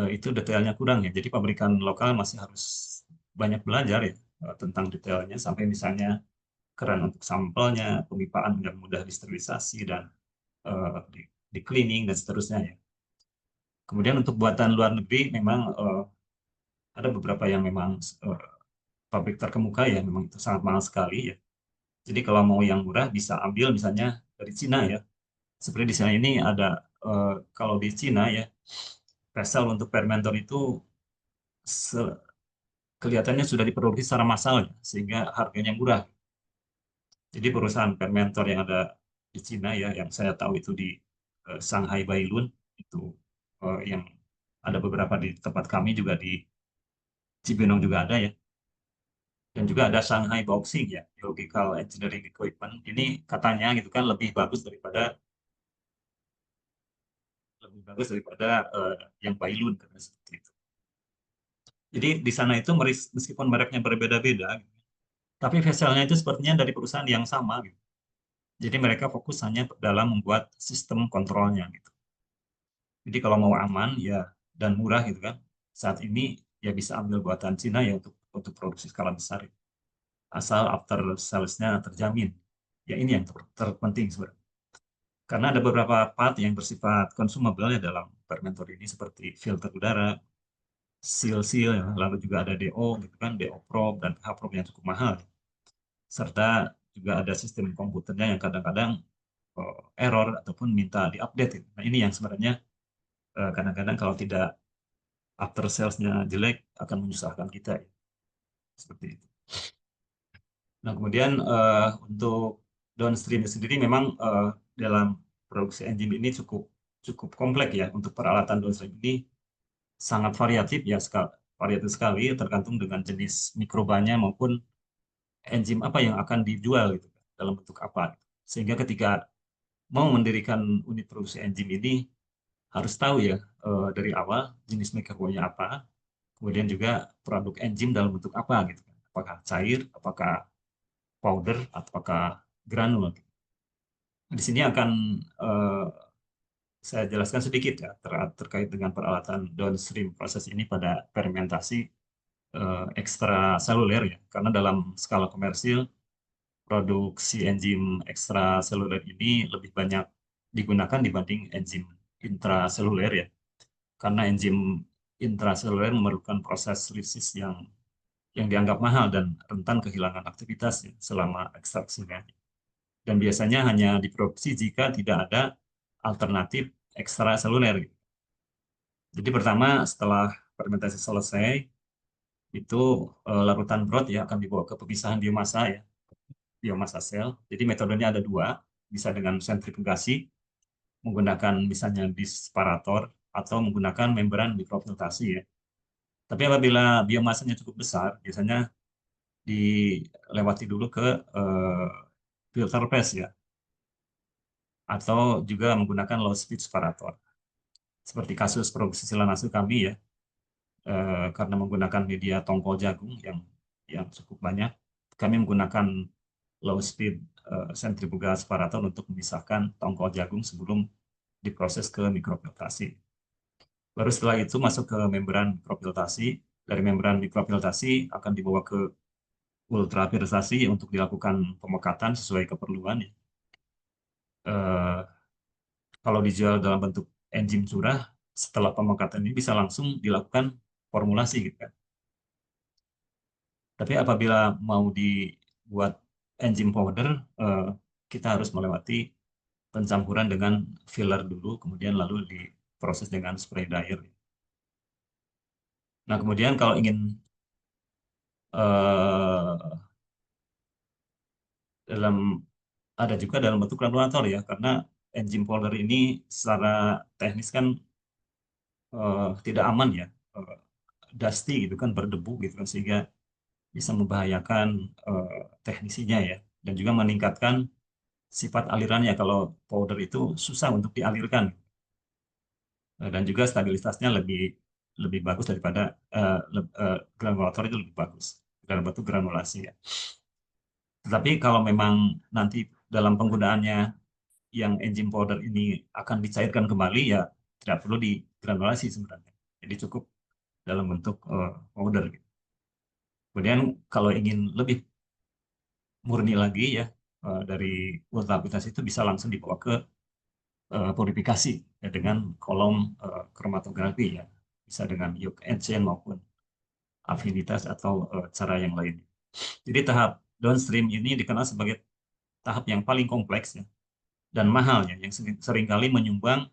H: Itu detailnya kurang ya. Jadi pabrikan lokal masih harus banyak belajar ya tentang detailnya, sampai misalnya keran untuk sampelnya, pemipaan yang mudah disterilisasi dan di cleaning dan seterusnya ya. Kemudian untuk buatan luar negeri memang ada beberapa yang memang pabrik terkemuka ya, memang itu sangat mahal sekali ya. Jadi kalau mau yang murah bisa ambil misalnya dari Cina ya. Seperti di sana ini ada kalau di Cina ya, vessel untuk fermentor itu kelihatannya sudah diproduksi secara massal ya, sehingga harganya murah. Jadi perusahaan fermentor yang ada di Cina ya, yang saya tahu itu di Shanghai Bailun itu yang ada beberapa di tempat kami juga di Cibinong juga ada ya. Dan juga ada Shanghai Boxing ya, Geological Engineering Equipment. Ini katanya gitu kan lebih bagus daripada yang Bailun karena seperti itu. Jadi di sana itu meskipun mereknya berbeda-beda, tapi vesselnya itu sepertinya dari perusahaan yang sama gitu. Jadi mereka fokus hanya dalam membuat sistem kontrolnya gitu. Jadi kalau mau aman ya dan murah gitu kan, saat ini ya bisa ambil buatan Cina ya untuk produksi skala besar. Asal after sales-nya terjamin. Ya ini yang terpenting sebenarnya. Karena ada beberapa part yang bersifat consumable ya dalam fermentor ini seperti filter udara, seal ya, lalu juga ada DO gitu kan, DO probe dan pH probe yang cukup mahal. Serta juga ada sistem komputernya yang kadang-kadang error ataupun minta diupdate gitu. Nah, ini yang sebenarnya kadang-kadang kalau tidak after sales-nya jelek akan menyusahkan kita ya. Seperti itu. Nah, kemudian untuk downstream sendiri memang dalam produksi enzim ini cukup kompleks ya. Untuk peralatan downstream ini sangat variatif ya, variatif sekali tergantung dengan jenis mikrobanya maupun enzim apa yang akan dijual gitu, dalam bentuk apa. Sehingga ketika mau mendirikan unit produksi enzim ini harus tahu ya dari awal jenis mikrobanya apa, kemudian juga produk enzim dalam bentuk apa gitu. Apakah cair, apakah powder, apakah granul. Di sini akan saya jelaskan sedikit ya terkait dengan peralatan downstream proses ini pada fermentasi ekstraseluler ya. Karena dalam skala komersil produksi enzim ekstraseluler ini lebih banyak digunakan dibanding enzim intraseluler ya. Karena enzim intraseluler memerlukan proses lisis yang dianggap mahal dan rentan kehilangan aktivitas ya, selama ekstraksinya. Dan biasanya hanya diproduksi jika tidak ada alternatif ekstraseluler. Jadi pertama setelah fermentasi selesai, itu larutan broth ya akan dibawa ke pemisahan biomasa ya, biomasa sel. Jadi metodenya ada dua, bisa dengan sentrifugasi, menggunakan misalnya disparator, atau menggunakan membran mikrofiltrasi ya. Tapi apabila biomasanya cukup besar, biasanya dilewati dulu ke filter press ya, atau juga menggunakan low speed separator. Seperti kasus produksi silanase kami ya, karena menggunakan media tongkol jagung yang cukup banyak, kami menggunakan low speed sentrifugal separator untuk memisahkan tongkol jagung sebelum diproses ke mikrofiltrasi. Baru setelah itu masuk ke membran mikrofiltrasi. Dari membran mikrofiltrasi akan dibawa ke ultrafiltrasi untuk dilakukan pemekatan sesuai keperluan. Kalau dijual dalam bentuk enzim curah, setelah pemekatan ini bisa langsung dilakukan formulasi gitu kan. Tapi apabila mau dibuat enzim powder, kita harus melewati pencampuran dengan filler dulu, kemudian lalu diproses dengan spray dryer. Nah, kemudian kalau ingin ada juga dalam bentuk granulator ya, karena enzim powder ini secara teknis kan tidak aman ya, dusty gitu kan, berdebu gitu kan, sehingga bisa membahayakan teknisinya ya, dan juga meningkatkan sifat alirannya. Kalau powder itu susah untuk dialirkan, dan juga stabilitasnya lebih bagus daripada granulator itu lebih bagus dalam bentuk granulasi ya. Tetapi kalau memang nanti dalam penggunaannya yang enzim powder ini akan dicairkan kembali ya tidak perlu digranulasi sebenarnya. Jadi cukup dalam bentuk powder. Kemudian kalau ingin lebih murni lagi ya, dari ultra aplikasi itu bisa langsung dibawa ke purifikasi ya, dengan kolom kromatografi ya, bisa dengan Young Chain maupun afinitas atau cara yang lain. Jadi tahap downstream ini dikenal sebagai tahap yang paling kompleks ya, dan mahal ya, yang seringkali menyumbang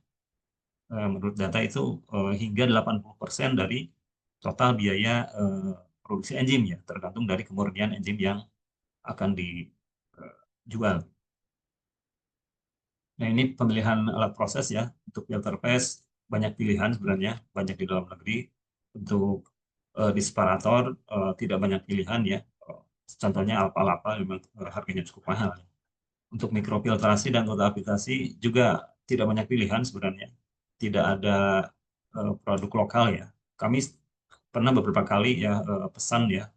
H: menurut data itu hingga 80% dari total biaya produksi enzim ya, tergantung dari kemurnian enzim yang akan dijual. Nah, ini pemilihan alat proses ya. Untuk filter press banyak pilihan sebenarnya, banyak di dalam negeri. Untuk disparator tidak banyak pilihan ya. Contohnya Alpha-Lapa memang harganya cukup mahal. Untuk mikrofiltrasi dan aplikasi juga tidak banyak pilihan sebenarnya. Tidak ada produk lokal ya. Kami pernah beberapa kali ya pesan ya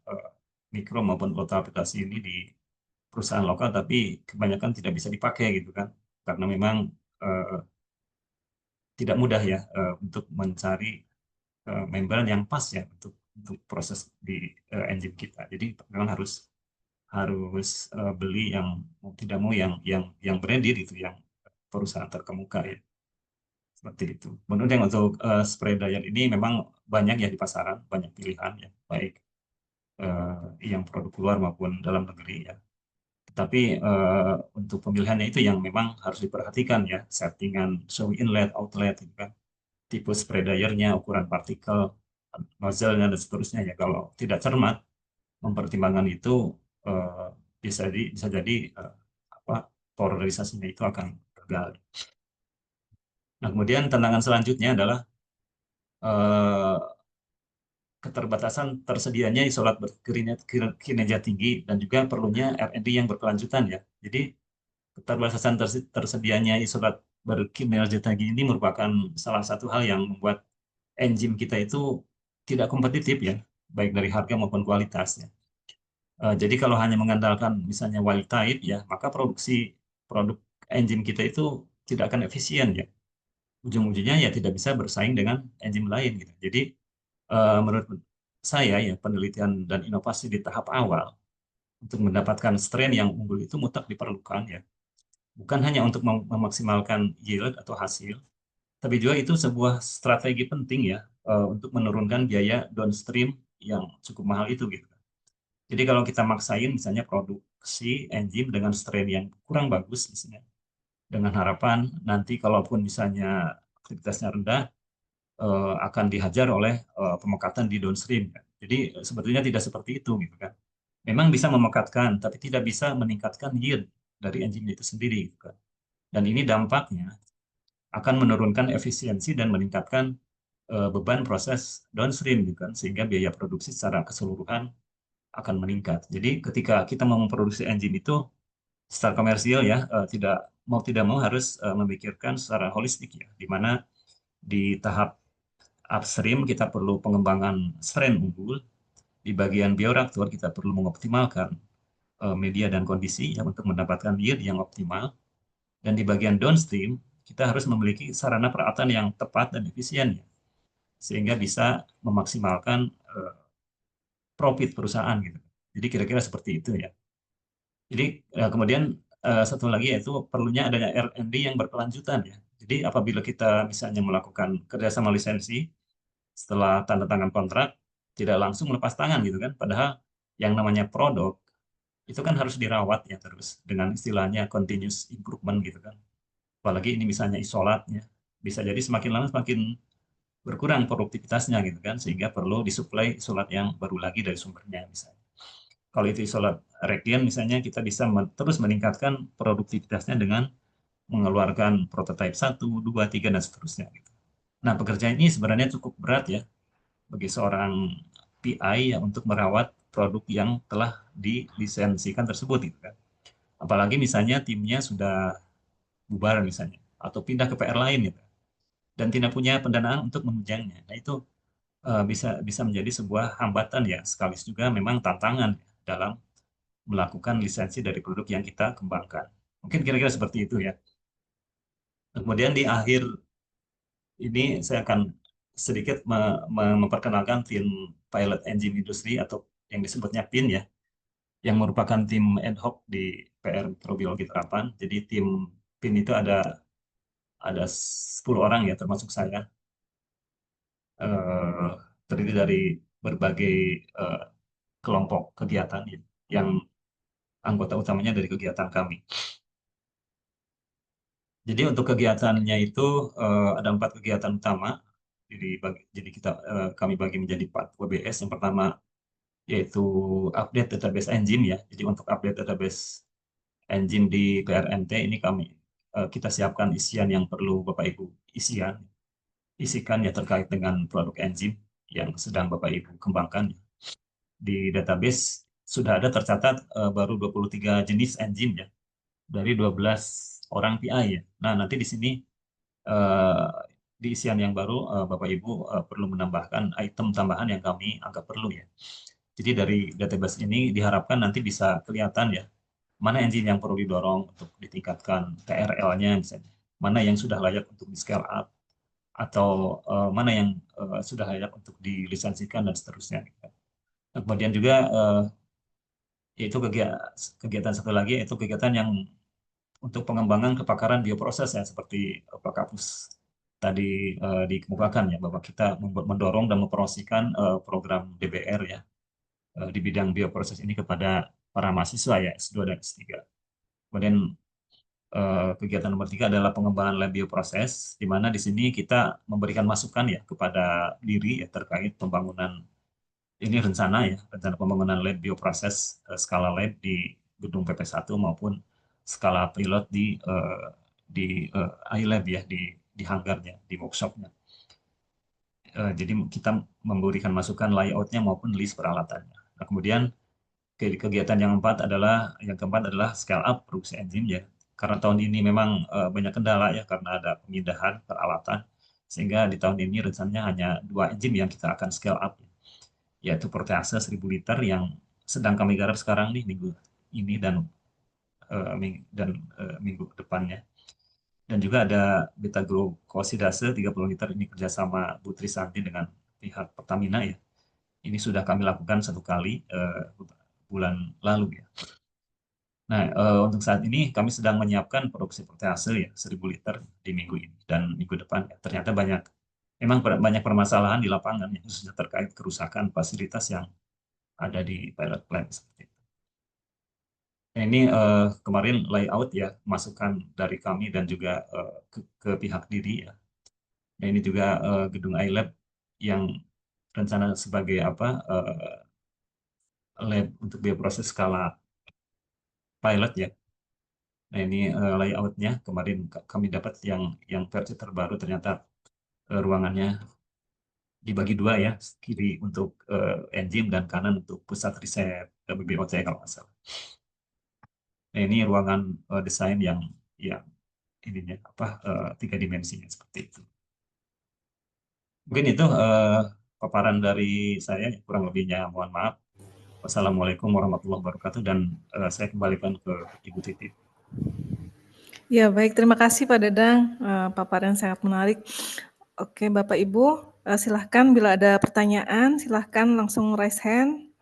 H: mikro maupun aplikasi ini di perusahaan lokal, tapi kebanyakan tidak bisa dipakai gitu kan, karena memang tidak mudah ya untuk mencari membran yang pas ya untuk proses di engine kita. Jadi memang harus beli yang mau tidak mau yang branded itu, yang perusahaan terkemuka ya, seperti itu. Menurut yang untuk spray dryer ini memang banyak ya di pasaran, banyak pilihan ya, baik yang produk luar maupun dalam negeri ya. Tapi untuk pemilihannya itu yang memang harus diperhatikan ya, settingan show inlet, outlet gitu kan, tipe spray dryernya, ukuran partikel, nozzle-nya dan seterusnya ya. Kalau tidak cermat mempertimbangkan itu bisa jadi polarisasinya itu akan gagal. Nah, kemudian tantangan selanjutnya adalah keterbatasan tersedianya isolat berkinerja tinggi dan juga perlunya R&D yang berkelanjutan ya. Jadi keterbatasan tersedianya isolat berkinerja tinggi ini merupakan salah satu hal yang membuat enzim kita itu tidak kompetitif ya, baik dari harga maupun kualitasnya. Jadi kalau hanya mengandalkan misalnya wild type ya, maka produksi produk enzim kita itu tidak akan efisien ya. Ujung-ujungnya ya tidak bisa bersaing dengan enzim lain gitu. Jadi menurut saya ya, penelitian dan inovasi di tahap awal untuk mendapatkan strain yang unggul itu mutlak diperlukan ya. Bukan hanya untuk memaksimalkan yield atau hasil, tapi juga itu sebuah strategi penting ya untuk menurunkan biaya downstream yang cukup mahal itu gitu. Jadi kalau kita maksain misalnya produksi enzim dengan strain yang kurang bagus misalnya, dengan harapan nanti kalaupun misalnya aktivitasnya rendah akan dihajar oleh pemekatan di downstream. Jadi sebetulnya tidak seperti itu gitu kan. Memang bisa memekatkan, tapi tidak bisa meningkatkan yield dari enzim itu sendiri gitu kan. Dan ini dampaknya akan menurunkan efisiensi dan meningkatkan beban proses downstream gitu kan, sehingga biaya produksi secara keseluruhan akan meningkat. Jadi ketika kita mau memproduksi enzim itu secara komersial ya, tidak mau harus memikirkan secara holistik ya, di mana di tahap upstream kita perlu pengembangan strain unggul, di bagian bioreaktor kita perlu mengoptimalkan media dan kondisi ya, untuk mendapatkan yield yang optimal, dan di bagian downstream kita harus memiliki sarana peralatan yang tepat dan efisien ya, sehingga bisa memaksimalkan profit perusahaan gitu. Jadi kira-kira seperti itu ya. Jadi kemudian satu lagi yaitu perlunya adanya R&D yang berkelanjutan ya. Jadi apabila kita misalnya melakukan kerjasama lisensi, setelah tanda tangan kontrak tidak langsung melepas tangan gitu kan. Padahal yang namanya produk itu kan harus dirawat ya terus, dengan istilahnya continuous improvement gitu kan. Apalagi ini misalnya isolatnya, bisa jadi semakin lama semakin berkurang produktivitasnya gitu kan, sehingga perlu disuplai isolat yang baru lagi dari sumbernya misalnya. Kalau itu isolat regen misalnya, kita bisa terus meningkatkan produktivitasnya dengan mengeluarkan prototipe 1, 2, 3, dan seterusnya. Gitu. Nah, pekerjaan ini sebenarnya cukup berat ya bagi seorang PI ya, untuk merawat produk yang telah dilisensikan tersebut. Gitu kan. Apalagi misalnya timnya sudah bubar misalnya, atau pindah ke PR lain gitu, dan tidak punya pendanaan untuk menunjangnya. Nah, itu bisa menjadi sebuah hambatan ya, sekaligus juga memang tantangan ya, dalam melakukan lisensi dari produk yang kita kembangkan. Mungkin kira-kira seperti itu ya. Kemudian di akhir ini saya akan sedikit memperkenalkan tim Pilot Engine Industry atau yang disebutnya PIN ya. yang merupakan tim ad hoc di PR Mikrobiologi Terapan. Jadi tim PIN itu ada 10 orang ya, termasuk saya. Terdiri dari berbagai kelompok kegiatan ya, yang anggota utamanya dari kegiatan kami. Jadi untuk kegiatannya itu ada 4 kegiatan utama. Jadi kami bagi menjadi 4 WBS. Yang pertama yaitu update database engine ya. Jadi untuk update database engine di PRMT ini kita siapkan isian yang perlu Bapak Ibu isikan ya terkait dengan produk enzim yang sedang Bapak Ibu kembangkan. Di database sudah ada tercatat baru 23 jenis enzim ya dari 12 orang PI ya. Nah, nanti di sini di isian yang baru Bapak Ibu perlu menambahkan item tambahan yang kami anggap perlu ya. Jadi dari database ini diharapkan nanti bisa kelihatan ya mana enzim yang perlu didorong untuk ditingkatkan TRL-nya misalnya, mana yang sudah layak untuk di scale up atau mana yang sudah layak untuk dilisensikan dan seterusnya. Nah, kemudian juga yaitu kegiatan satu lagi yaitu kegiatan yang untuk pengembangan kepakaran bioproses ya seperti Pak Kapus tadi dikemukakan ya bahwa kita mendorong dan mempromosikan program DBR ya di bidang bioproses ini kepada para mahasiswa ya S2 dan S3. Kemudian kegiatan nomor 3 adalah pengembangan lab bioproses, di mana di sini kita memberikan masukan ya kepada diri ya terkait pembangunan ini rencana pembangunan lab bioproses skala lab di gedung PP1 maupun skala pilot di iLab ya di hanggarnya, di workshopnya. Jadi kita memberikan masukan layoutnya maupun list peralatannya. Nah, kemudian kegiatan yang keempat adalah scale up produksi enzim ya. Karena tahun ini memang banyak kendala ya karena ada pemindahan peralatan sehingga di tahun ini rencananya hanya 2 enzim yang kita akan scale up yaitu protease 1000 liter yang sedang kami garap sekarang nih minggu ini dan minggu depannya. Dan juga ada beta glukosidase 30 liter ini kerjasama Bu Trisanti dengan pihak Pertamina ya. Ini sudah kami lakukan 1 kali bulan lalu ya. Nah, untuk saat ini kami sedang menyiapkan produksi protease ya 1000 liter di minggu ini dan minggu depan ya. Ternyata memang banyak permasalahan di lapangan ya, khususnya terkait kerusakan fasilitas yang ada di pilot plant seperti itu. Nah, ini kemarin layout ya masukan dari kami dan juga ke pihak Didi ya. Nah, ini juga gedung iLab yang rencana sebagai lab untuk bioproses skala pilot ya. Nah, ini layoutnya kemarin kami dapat yang versi terbaru ternyata ruangannya dibagi 2 ya, kiri untuk enzim dan kanan untuk pusat riset BBOT kalau nggak salah. Nah, ini ruangan desain yang ininya 3 dimensinya seperti itu. Mungkin itu paparan dari saya, kurang lebihnya mohon maaf. Wassalamualaikum warahmatullahi wabarakatuh dan saya kembalikan ke Ibu Titi.
D: Ya, baik. Terima kasih Pak Dadang. Paparan sangat menarik. Oke, Bapak Ibu, silahkan bila ada pertanyaan, silahkan langsung raise hand.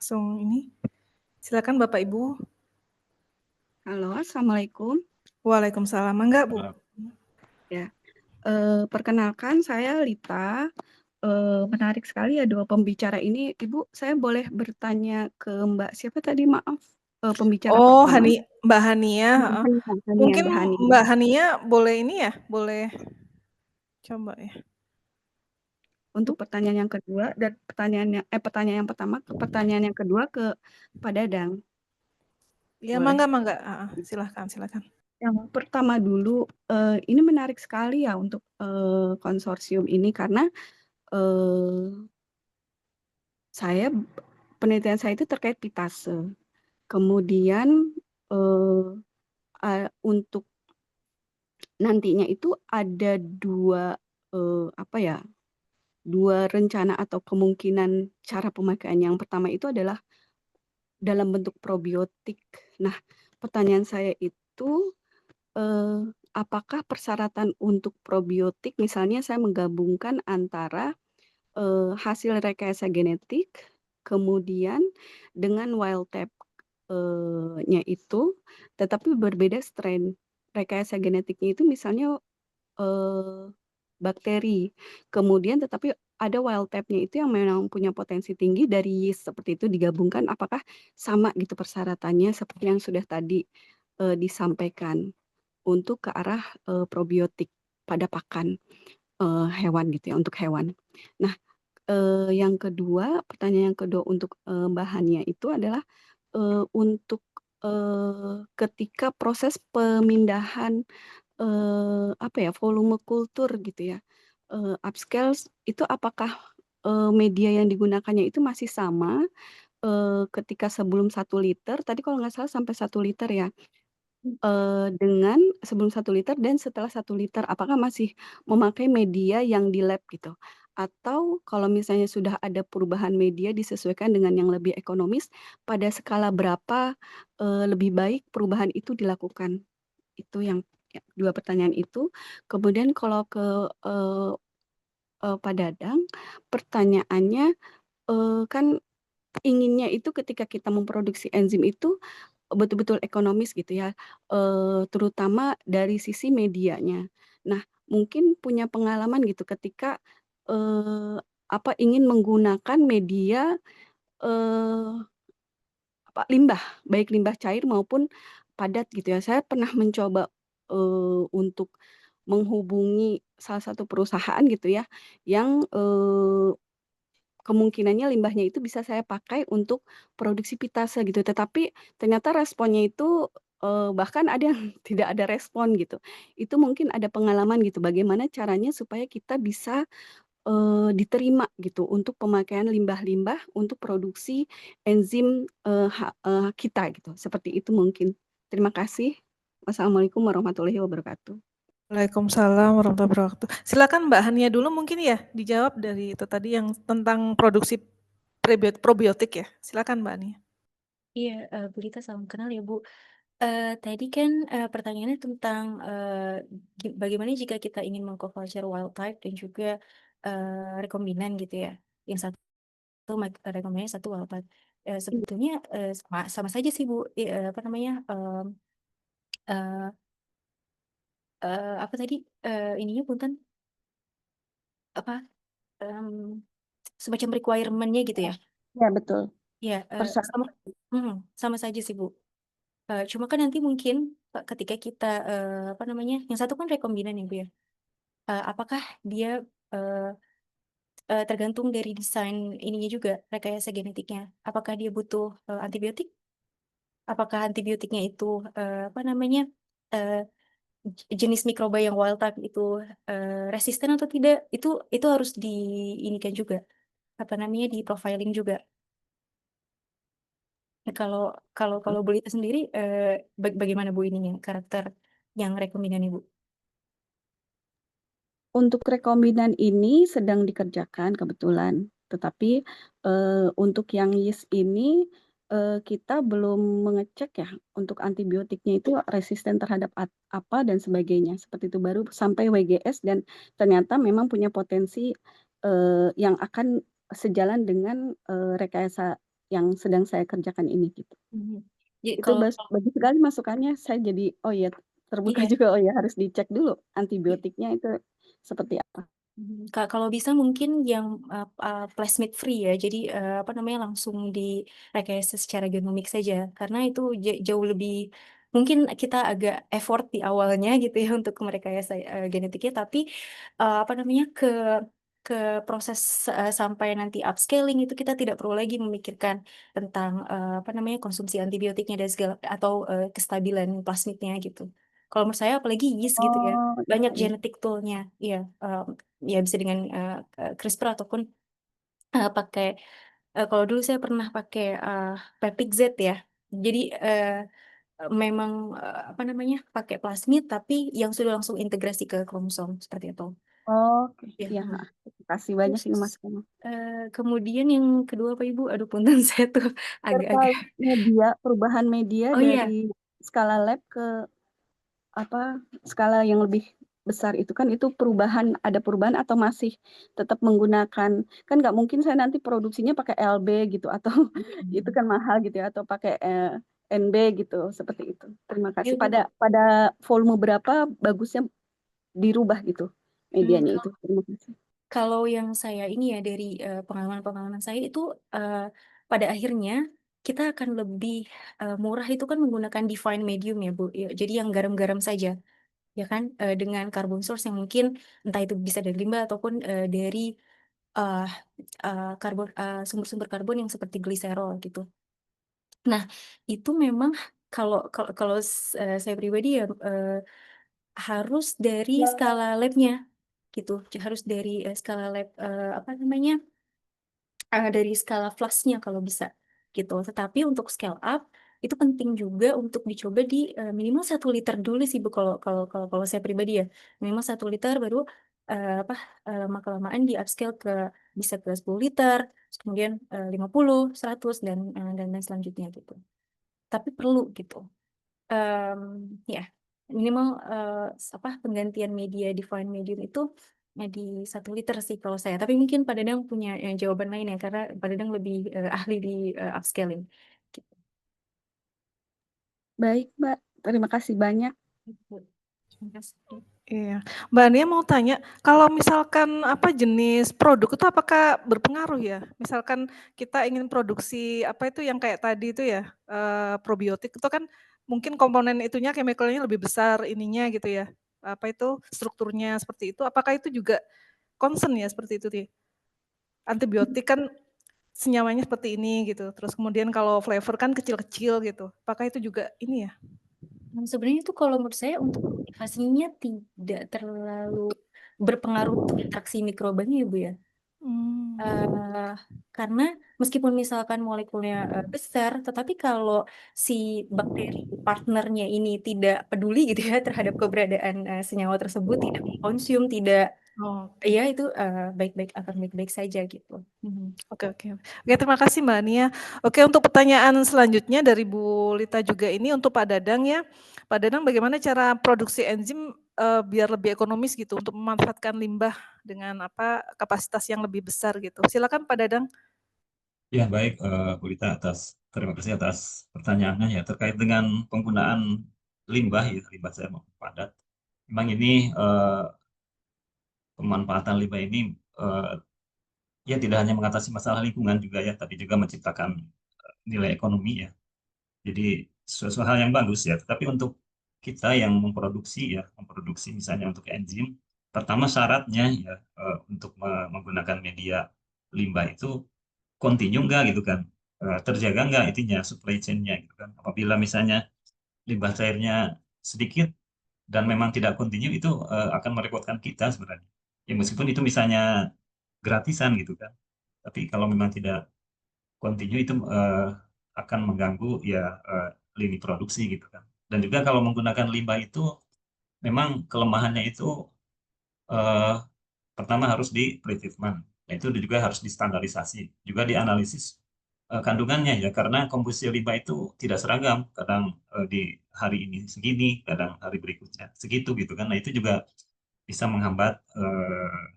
D: Silahkan Bapak Ibu.
I: Halo, Assalamualaikum.
D: Waalaikumsalam. Enggak, Bu?
I: Ya, perkenalkan saya Lita. Menarik sekali ya 2 pembicara ini. Ibu, saya boleh bertanya ke Mbak siapa tadi? Maaf, pembicara
D: Oh,
I: pertama.
D: Mbak Hania. Mungkin Mbak Hania boleh ini ya, boleh coba ya.
I: Untuk pertanyaan yang kedua dan pertanyaan yang pertama ke pertanyaan yang kedua ke Pak Dadang.
D: Ya,
I: Boleh?
D: mangga. Silakan.
I: Yang pertama dulu, ini menarik sekali ya untuk konsorsium ini karena penelitian saya itu terkait pitase. Kemudian untuk nantinya itu ada 2 rencana atau kemungkinan cara pemakaian. Yang pertama itu adalah dalam bentuk probiotik. Nah, pertanyaan saya itu apakah persyaratan untuk probiotik misalnya saya menggabungkan antara hasil rekayasa genetik kemudian dengan wild type nya itu, tetapi berbeda strain. Rekayasa genetiknya itu misalnya bakteri, kemudian tetapi ada wild type-nya itu yang memang punya potensi tinggi dari yeast seperti itu digabungkan, apakah sama gitu persyaratannya seperti yang sudah tadi disampaikan untuk ke arah probiotik pada pakan hewan gitu ya, untuk hewan. Nah, yang kedua, pertanyaan yang kedua untuk bahannya itu adalah untuk ketika proses pemindahan apa ya, volume kultur gitu ya, upscale itu apakah media yang digunakannya itu masih sama ketika sebelum 1 liter, tadi kalau nggak salah sampai 1 liter ya, dengan sebelum 1 liter dan setelah 1 liter, apakah masih memakai media yang di lab gitu? Atau kalau misalnya sudah ada perubahan media disesuaikan dengan yang lebih ekonomis, pada skala berapa lebih baik perubahan itu dilakukan? Itu yang 2 pertanyaan itu. Kemudian kalau ke Pak Dadang, pertanyaannya, kan inginnya itu ketika kita memproduksi enzim itu betul-betul ekonomis gitu ya, terutama dari sisi medianya. Nah, mungkin punya pengalaman gitu ketika, ingin menggunakan media, eee, limbah, baik limbah cair maupun padat gitu ya. Saya pernah mencoba, untuk menghubungi salah satu perusahaan gitu ya, yang, kemungkinannya limbahnya itu bisa saya pakai untuk produksi pitase gitu, tetapi ternyata responnya itu, bahkan ada yang tidak ada respon gitu. Itu mungkin ada pengalaman gitu, bagaimana caranya supaya kita bisa, diterima gitu untuk pemakaian limbah-limbah untuk produksi enzim, kita gitu, seperti itu mungkin. Terima kasih. Wassalamualaikum warahmatullahi wabarakatuh.
D: Waalaikumsalam warahmatullahi wabarakatuh. Silakan Mbak Hania dulu mungkin ya dijawab dari itu tadi yang tentang produksi probiotik ya. Silakan Mbak Hania.
E: Iya, Bu Lita salam kenal ya, Bu. Tadi kan, pertanyaannya tentang, bagaimana jika kita ingin meng-co-culture wild type dan juga, rekombinan gitu ya. Yang satu rekombinan, yang satu wild type. Sebetulnya, sama saja sih, Bu, apa namanya, eee apa tadi, ininya punten, apa, mmm, semacam requirement-nya gitu ya?
I: Iya betul,
E: Iya, sama
I: persyaratan.
E: sama saja sih, Bu. Cuma kan nanti mungkin, ketika kita, apa namanya, yang satu kan rekombinan ya, Bu, ya. Apakah dia, eee tergantung dari desain ininya juga, rekayasa genetiknya. Apakah dia butuh, antibiotik? Apakah antibiotiknya itu, apa namanya, eee, jenis mikroba yang wild type itu, resisten atau tidak, itu harus diinikan juga, apa namanya, di-profiling juga. Nah, kalau Bu Lita sendiri, bagaimana Bu ininya, karakter yang rekombinan Ibu?
I: Untuk rekombinan ini sedang dikerjakan kebetulan, tetapi, untuk yang yeast ini, kita belum mengecek ya untuk antibiotiknya itu resisten terhadap apa dan sebagainya, seperti itu. Baru sampai WGS dan ternyata memang punya potensi, yang akan sejalan dengan, rekayasa yang sedang saya kerjakan ini gitu.
E: Mhm. Jadi
I: Itu
E: kalau
I: bagus sekali masukannya, saya jadi, oh ya terbuka
E: iya.
I: juga, oh ya harus dicek dulu antibiotiknya itu seperti apa.
E: Kalau bisa mungkin yang, plasmid free ya. Jadi, apa namanya, langsung direkayasa secara genomik saja. Karena itu jauh lebih mungkin kita agak effort di awalnya gitu ya untuk merekayasa, genetiknya, tapi, apa namanya, ke proses, sampai nanti upscaling itu kita tidak perlu lagi memikirkan tentang, apa namanya, konsumsi antibiotiknya dan segala atau, kestabilan plasmidnya gitu. Kalau menurut saya apalagi yeast gitu ya,
I: Oh, iya
E: banyak
I: iya.
E: genetic tool-nya. Iya, ya bisa dengan, CRISPR ataupun, pakai, kalau dulu saya pernah pakai, Peptic Z ya. Jadi, memang, apa namanya, pakai plasmid tapi yang sudah langsung integrasi ke kromosom, seperti itu.
I: Oke,
E: Iya,
I: iya,
E: heeh.
I: heeh. Terima kasih banyak
E: Terus,
I: ini masukannya.
E: kemudian yang kedua apa Ibu? Aduh punten saya tuh agak-agak
I: Terkait media, perubahan media
E: oh iya,
I: dari skala lab ke skala yang lebih besar itu kan itu ada perubahan atau masih tetap menggunakan kan nggak mungkin saya nanti produksinya pakai LB gitu atau itu kan mahal gitu ya atau pakai, NB gitu, seperti itu. Terima kasih.
E: Iya,
I: Pada volume berapa bagusnya dirubah gitu medianya itu. Terima kasih.
E: Kalau yang saya ini ya dari pengalaman-pengalaman saya itu pada akhirnya kita akan lebih murah itu kan menggunakan defined medium ya Bu. Ya, jadi yang garam-garam saja ya kan dengan carbon source yang mungkin entah itu bisa dari limbah ataupun dari eh, sumber-sumber karbon yang seperti gliserol gitu. Nah, itu memang kalau saya pribadi ya harus dari skala labnya gitu. Harus dari skala lab apa namanya? Dari skala flushnya kalau bisa gitu. Tetapi untuk scale up itu penting juga untuk dicoba di minimal 1 liter dulu sih Bu kalau kalau kalau kalau saya pribadi ya minimal 1 liter baru lama-kelamaan di upscale ke bisa ke 10 liter, terus kemudian 50, 100 dan selanjutnya gitu. Tapi perlu gitu. Em, ya minimal penggantian media define medium itu di 1 liter sih kalau saya. Tapi mungkin Pak Dadang punya jawaban lain ya karena Pak Dadang lebih ahli di upscaling. Gitu.
I: Baik, Mbak. Terima kasih banyak.
E: Terima kasih.
D: Iya, Mbak Ania mau tanya, kalau misalkan apa jenis produk itu apakah berpengaruh ya? Misalkan kita ingin produksi apa itu yang kayak tadi itu ya, probiotik itu kan mungkin komponen itunya chemical-nya lebih besar ininya gitu ya, apa itu strukturnya seperti itu, apakah itu juga concern ya seperti itu sih? Antibiotik kan senyawanya seperti ini gitu, terus kemudian kalau flavor kan kecil-kecil gitu, apakah itu juga ini ya?
E: Sebenarnya itu kalau menurut saya untuk aktivasinya tidak terlalu berpengaruh untuk interaksi mikrobanya ya Bu ya. Eh, karena meskipun misalkan molekulnya besar, tetapi kalau si bakteri partnernya ini tidak peduli gitu ya terhadap keberadaan senyawa tersebut, tidak mengkonsum, tidak,
D: Oke.
E: ya itu akan baik-baik saja gitu.
D: Oke oke. Oke, terima kasih Mbak Nia. Oke, untuk pertanyaan selanjutnya dari Bu Lita juga ini untuk Pak Dadang ya. Pak Dadang, bagaimana cara produksi enzim biar lebih ekonomis gitu untuk memanfaatkan limbah dengan apa kapasitas yang lebih besar gitu. Silakan Pak Dadang.
H: Ya, baik, Bu Rita, terima kasih atas pertanyaannya ya terkait dengan penggunaan limbah ya, limbah saya maupun padat. Memang ini pemanfaatan limbah ini ya tidak hanya mengatasi masalah lingkungan juga ya, tapi juga menciptakan nilai ekonomi ya. Jadi sesuatu hal yang bagus ya. Tetapi untuk kita yang memproduksi misalnya untuk enzim, pertama syaratnya ya untuk menggunakan media limbah itu kontinu enggak gitu kan, terjaga enggak intinya supply chain-nya gitu kan. Apabila misalnya limbah cairnya sedikit dan memang tidak kontinu itu akan merepotkan kita sebenarnya. Ya meskipun itu misalnya gratisan gitu kan, tapi kalau memang tidak kontinu itu akan mengganggu ya lini produksi gitu kan. Dan juga kalau menggunakan limbah itu memang kelemahannya itu eh, pertama harus di pretreatment. Nah, itu juga harus distandarisasi, juga dianalisis kandungannya ya karena komposisi limbah itu tidak seragam. Kadang di hari ini segini, kadang hari berikutnya segitu gitu kan. Nah, itu juga bisa menghambat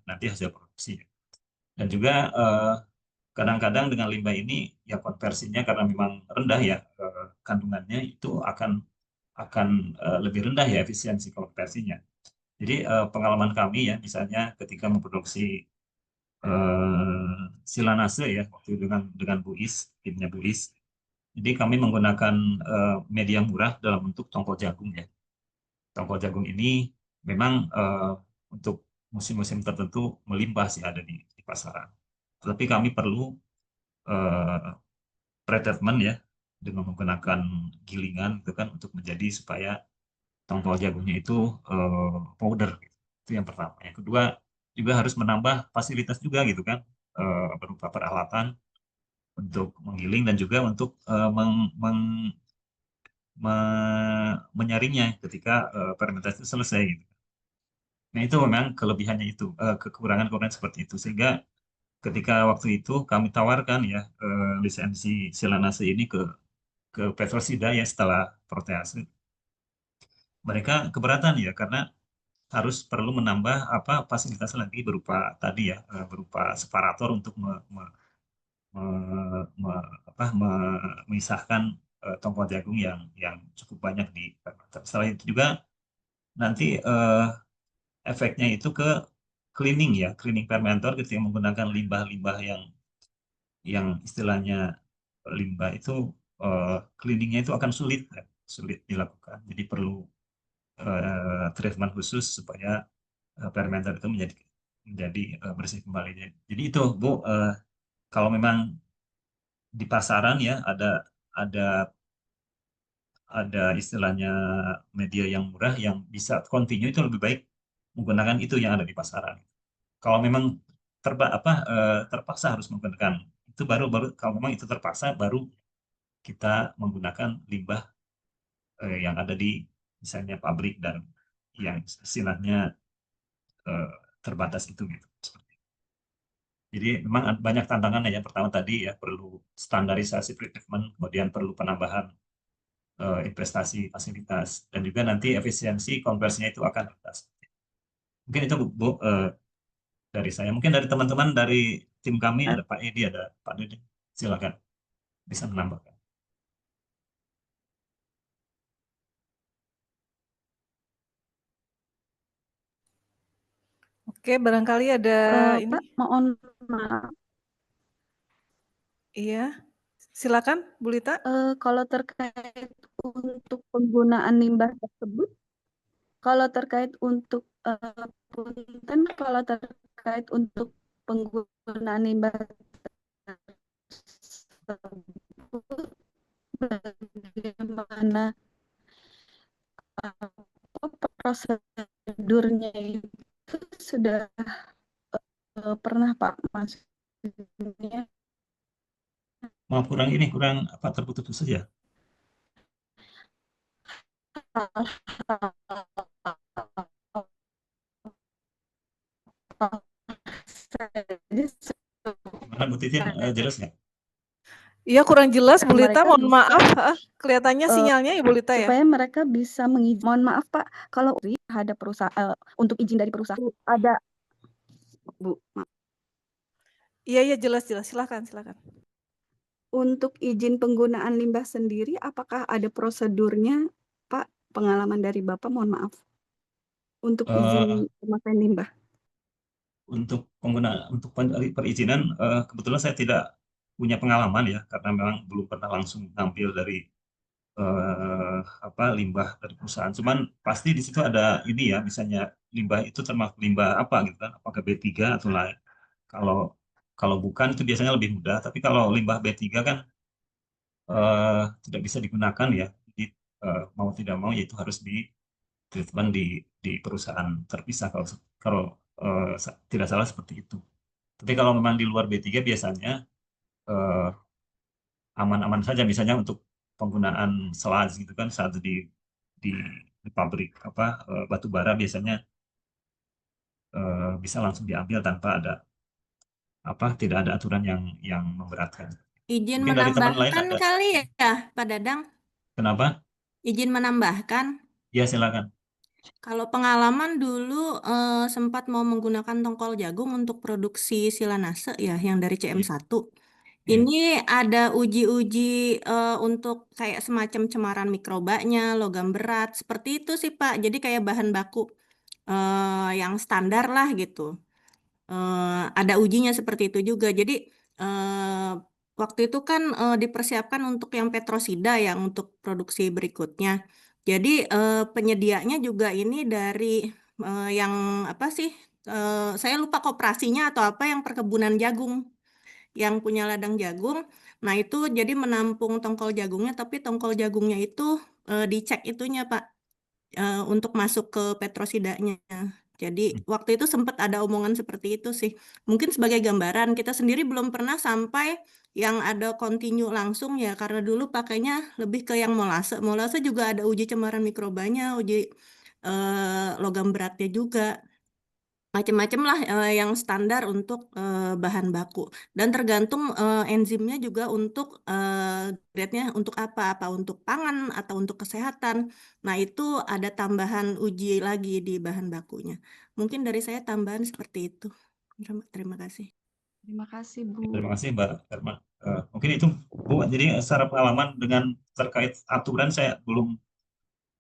H: nanti hasil produksi. Dan juga kadang-kadang dengan limbah ini ya konversinya karena memang rendah ya kandungannya itu akan lebih rendah ya efisiensi konversinya. Jadi pengalaman kami ya misalnya ketika memproduksi silanase ya waktu dengan BUIS, timnya BUIS. Jadi kami menggunakan media murah dalam bentuk tongkol jagung ya. Tongkol jagung ini memang untuk musim-musim tertentu melimpah sih ada di pasaran. Tetapi kami perlu pretreatment ya dengan menggunakan gilingan itu kan untuk menjadi supaya tongkol jagungnya itu powder gitu. Itu yang pertama. Yang kedua juga harus menambah fasilitas juga gitu kan berupa peralatan untuk menggiling dan juga untuk menyaringnya ketika fermentasi itu selesai gitu. Nah itu memang kelebihannya itu kekurangan-kekurangan seperti itu sehingga ketika waktu itu kami tawarkan ya lisensi silanase ini ke Petrosida ya setelah Protease. Mereka keberatan ya karena harus perlu menambah apa fasilitas lagi berupa tadi ya berupa separator untuk memisahkan tongkol jagung yang cukup banyak di fermenter. Selain itu juga nanti efeknya itu ke cleaning ya, cleaning fermentor ketika menggunakan limbah-limbah yang istilahnya limbah itu cleaningnya itu akan sulit dilakukan. Jadi perlu treatment khusus supaya fermenter itu menjadi bersih kembali. Jadi itu Bu, kalau memang di pasaran ya ada istilahnya media yang murah yang bisa continue, itu lebih baik menggunakan itu yang ada di pasaran. Kalau memang terpaksa harus menggunakan itu, baru kalau memang itu terpaksa, baru kita menggunakan limbah yang ada di misalnya pabrik dan yang istilahnya terbatas itu gitu. Jadi memang banyak tantangan ya. Pertama tadi ya perlu standarisasi treatment, kemudian perlu penambahan investasi fasilitas, dan juga nanti efisiensi konversinya itu akan rendah. Mungkin itu Bu, dari saya. Mungkin dari teman-teman dari tim kami ada Pak Edi, ada Pak Dede. Silakan bisa menambahkan.
D: Oke, barangkali ada ini.
I: Pak, mohon maaf.
D: Iya, silakan Bu Lita.
I: Kalau terkait untuk penggunaan limbah tersebut, kalau terkait untuk punten, kalau terkait untuk penggunaan limbah tersebut, bagaimana prosedurnya itu sudah pernah Pak, maksudnya
H: Maaf, kurang terputus saja. Gimana Bu Titin, jelas nggak?
D: Iya, kurang jelas Bu Lita,
I: mereka
D: mohon
I: bisa,
D: maaf. Kelihatannya sinyalnya Ibu Lita ya.
I: supaya mereka bisa mohon maaf Pak, kalau terhadap perusahaan untuk izin dari perusahaan ada Bu, maaf.
D: Iya, jelas. Silakan.
I: Untuk izin penggunaan limbah sendiri, apakah ada prosedurnya Pak? Pengalaman dari Bapak, mohon maaf. Untuk izin pemakaian limbah.
H: Untuk perizinan, kebetulan saya tidak punya pengalaman ya, karena memang belum pernah langsung ngambil dari limbah dari perusahaan. Cuman pasti di situ ada ini ya, misalnya limbah itu termasuk limbah apa gitu kan, apakah B3 atau lain. Kalau bukan itu biasanya lebih mudah, tapi kalau limbah B3 kan tidak bisa digunakan ya. Jadi mau tidak mau yaitu harus di treatment di perusahaan terpisah, kalau tidak salah seperti itu. Tapi kalau memang di luar B3 biasanya aman-aman saja, misalnya untuk penggunaan sludge gitu kan, saat di pabrik batu bara biasanya bisa langsung diambil tanpa ada tidak ada aturan yang memberatkan.
J: Izin
H: Mungkin dari teman lain
J: menambahkan
H: ada.
J: kali ya, Pak Dadang?
H: Kenapa?
J: Izin menambahkan.
H: Ya, silakan.
J: Kalau pengalaman dulu sempat mau menggunakan tongkol jagung untuk produksi silanase ya, yang dari CM1. Ini ada uji-uji untuk kayak semacam cemaran mikrobanya, logam berat, seperti itu sih Pak. Jadi kayak bahan baku yang standar lah gitu. Ada ujinya seperti itu juga. Jadi waktu itu kan dipersiapkan untuk yang petrosida yang untuk produksi berikutnya. Jadi penyedianya juga ini dari yang apa sih? Saya lupa koperasinya atau apa, yang perkebunan jagung, yang punya ladang jagung. Nah itu jadi menampung tongkol jagungnya, tapi tongkol jagungnya itu dicek itunya Pak, untuk masuk ke petrosidanya. Jadi waktu itu sempat ada omongan seperti itu sih. Mungkin sebagai gambaran, kita sendiri belum pernah sampai yang ada kontinu langsung ya, karena dulu pakainya lebih ke yang molase. Molase juga ada uji cemaran mikrobanya, uji logam beratnya juga. Macam-macam lah yang standar untuk bahan baku. Dan tergantung enzimnya juga untuk grade-nya untuk apa untuk pangan atau untuk kesehatan. Nah, itu ada tambahan uji lagi di bahan bakunya. Mungkin dari saya tambahan seperti itu. Terima kasih.
I: Terima kasih Bu.
H: Terima kasih Mbak Herma. Mungkin itu Bu. Jadi secara pengalaman dengan terkait aturan saya belum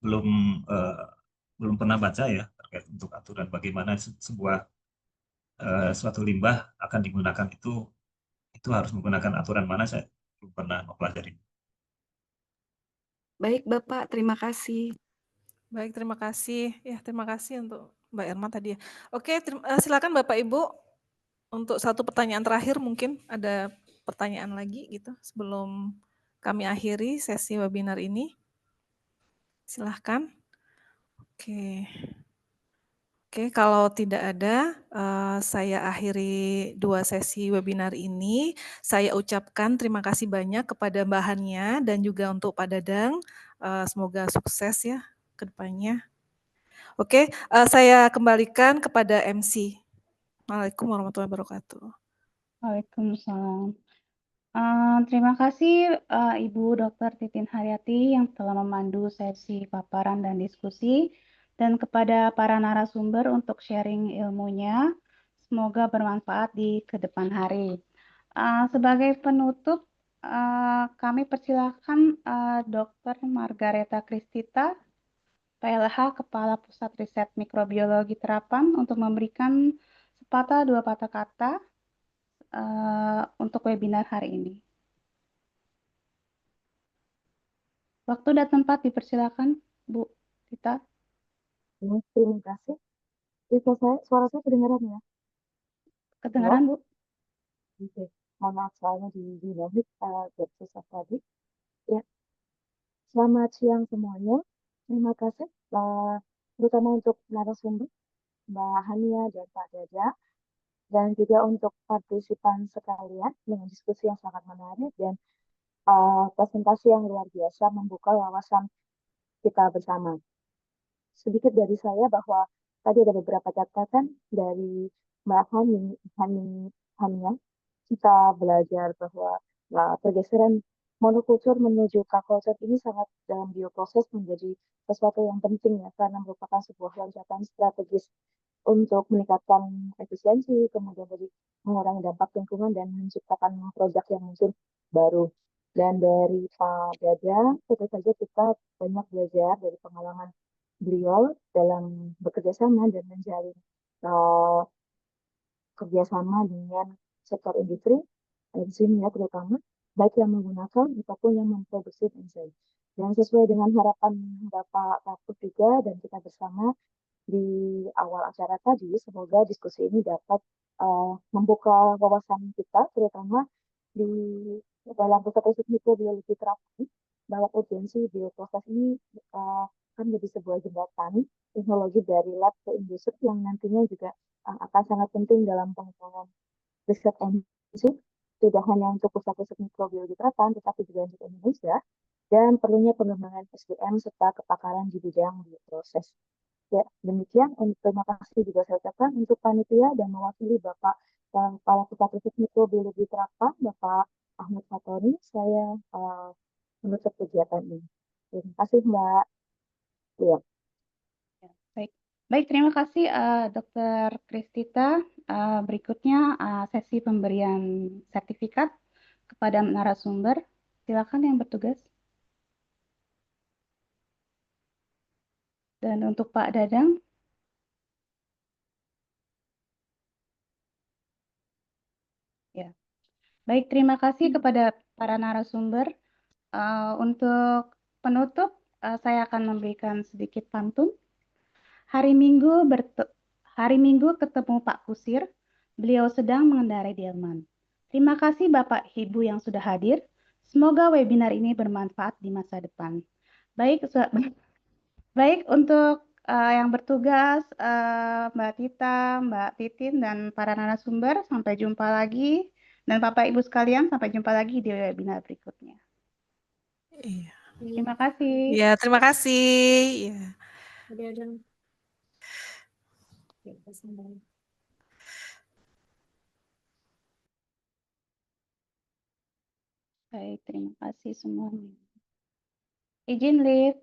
H: belum eh, belum pernah baca ya terkait untuk aturan bagaimana sebuah suatu limbah akan digunakan itu harus menggunakan aturan mana, saya belum pernah mempelajari.
I: Baik, Bapak, terima kasih.
D: Baik, terima kasih. Ya, terima kasih untuk Mbak Irma tadi ya. Oke, silakan Bapak Ibu untuk satu pertanyaan terakhir, mungkin ada pertanyaan lagi gitu sebelum kami akhiri sesi webinar ini. Silahkan. Oke. Oke, kalau tidak ada, saya akhiri 2 sesi webinar ini. Saya ucapkan terima kasih banyak kepada Mbak Hania dan juga untuk Pak Dadang. Semoga sukses ya ke depannya. Oke, saya kembalikan kepada MC. Waalaikumsalam warahmatullahi wabarakatuh.
A: Waalaikumsalam. Terima kasih Ibu Dr. Titin Haryati yang telah memandu sesi paparan dan diskusi, dan kepada para narasumber untuk sharing ilmunya. Semoga bermanfaat di kedepan hari. Sebagai penutup, kami persilahkan Dr. Margareta Kristita, PLH Kepala Pusat Riset Mikrobiologi Terapan, untuk memberikan sepatah dua patah kata untuk webinar hari ini. Waktu dan tempat dipersilakan, Bu Tita.
F: Terima kasih. Suara saya kedengaran ya?
A: Kedengaran, Bu?
F: Oke. Mohon maaf soalnya di dynamic susah tadi. Ya, selamat siang semuanya. Terima kasih terutama untuk narasumber Mbak Hania dan Pak Dada, dan juga untuk partisipan sekalian dengan diskusi yang sangat menarik dan presentasi yang luar biasa membuka wawasan kita bersama. Sedikit dari saya bahwa tadi ada beberapa catatan dari Mbak Hania. Kita belajar bahwa pergeseran monokultur menuju aquaculture ini sangat dalam bioproses menjadi sesuatu yang penting ya, karena merupakan sebuah loncatan strategis untuk meningkatkan efisiensi, kemudian jadi mengurangi dampak lingkungan dan menciptakan produk yang mungkin baru. Dan dari Pak Dada, tentu saja kita banyak belajar dari pengalaman beliau dalam bekerja sama dan menjalin kerjasama dengan sektor industri, enzim ya terutama, baik yang menggunakan ataupun yang memproduksi enzim. Dan sesuai dengan harapan Bapak Kapus juga dan kita bersama di awal acara tadi, semoga diskusi ini dapat membuka wawasan kita, terutama di dalam pusat riset mikrobiologi terapi, bahwa urgensi bioproses ini akan menjadi sebuah jembatan teknologi dari lab ke industri yang nantinya juga akan sangat penting dalam pengembangan riset enzim, tidak hanya untuk pusat riset mikrobiologi terapan, tetapi juga untuk Indonesia, dan perlunya pengembangan SDM serta kepakaran di bidang bioproses. Ya, demikian. Terima kasih juga saya ucapkan untuk panitia dan mewakili Bapak Kepala Pusat Riset Mikrobiologi Terapan, Bapak Ahmad Fatoni. Saya menutup kegiatan ini. Terima kasih, Mbak. Ya.
A: Baik, terima kasih Dr. Kristita. Berikutnya sesi pemberian sertifikat kepada narasumber. Silakan yang bertugas. Dan untuk Pak Dadang. Ya. Baik, terima kasih kepada para narasumber. Untuk penutup, saya akan memberikan sedikit pantun. Hari Minggu ketemu Pak Kusir, beliau sedang mengendarai delman. Terima kasih Bapak Ibu yang sudah hadir. Semoga webinar ini bermanfaat di masa depan. Baik untuk yang bertugas, Mbak Tita, Mbak Titin, dan para narasumber, sampai jumpa lagi. Dan Bapak Ibu sekalian, sampai jumpa lagi di webinar berikutnya.
D: Iya.
A: Terima kasih.
D: Ya, terima kasih. Ya.
A: Baik, terima kasih semuanya. Izin live.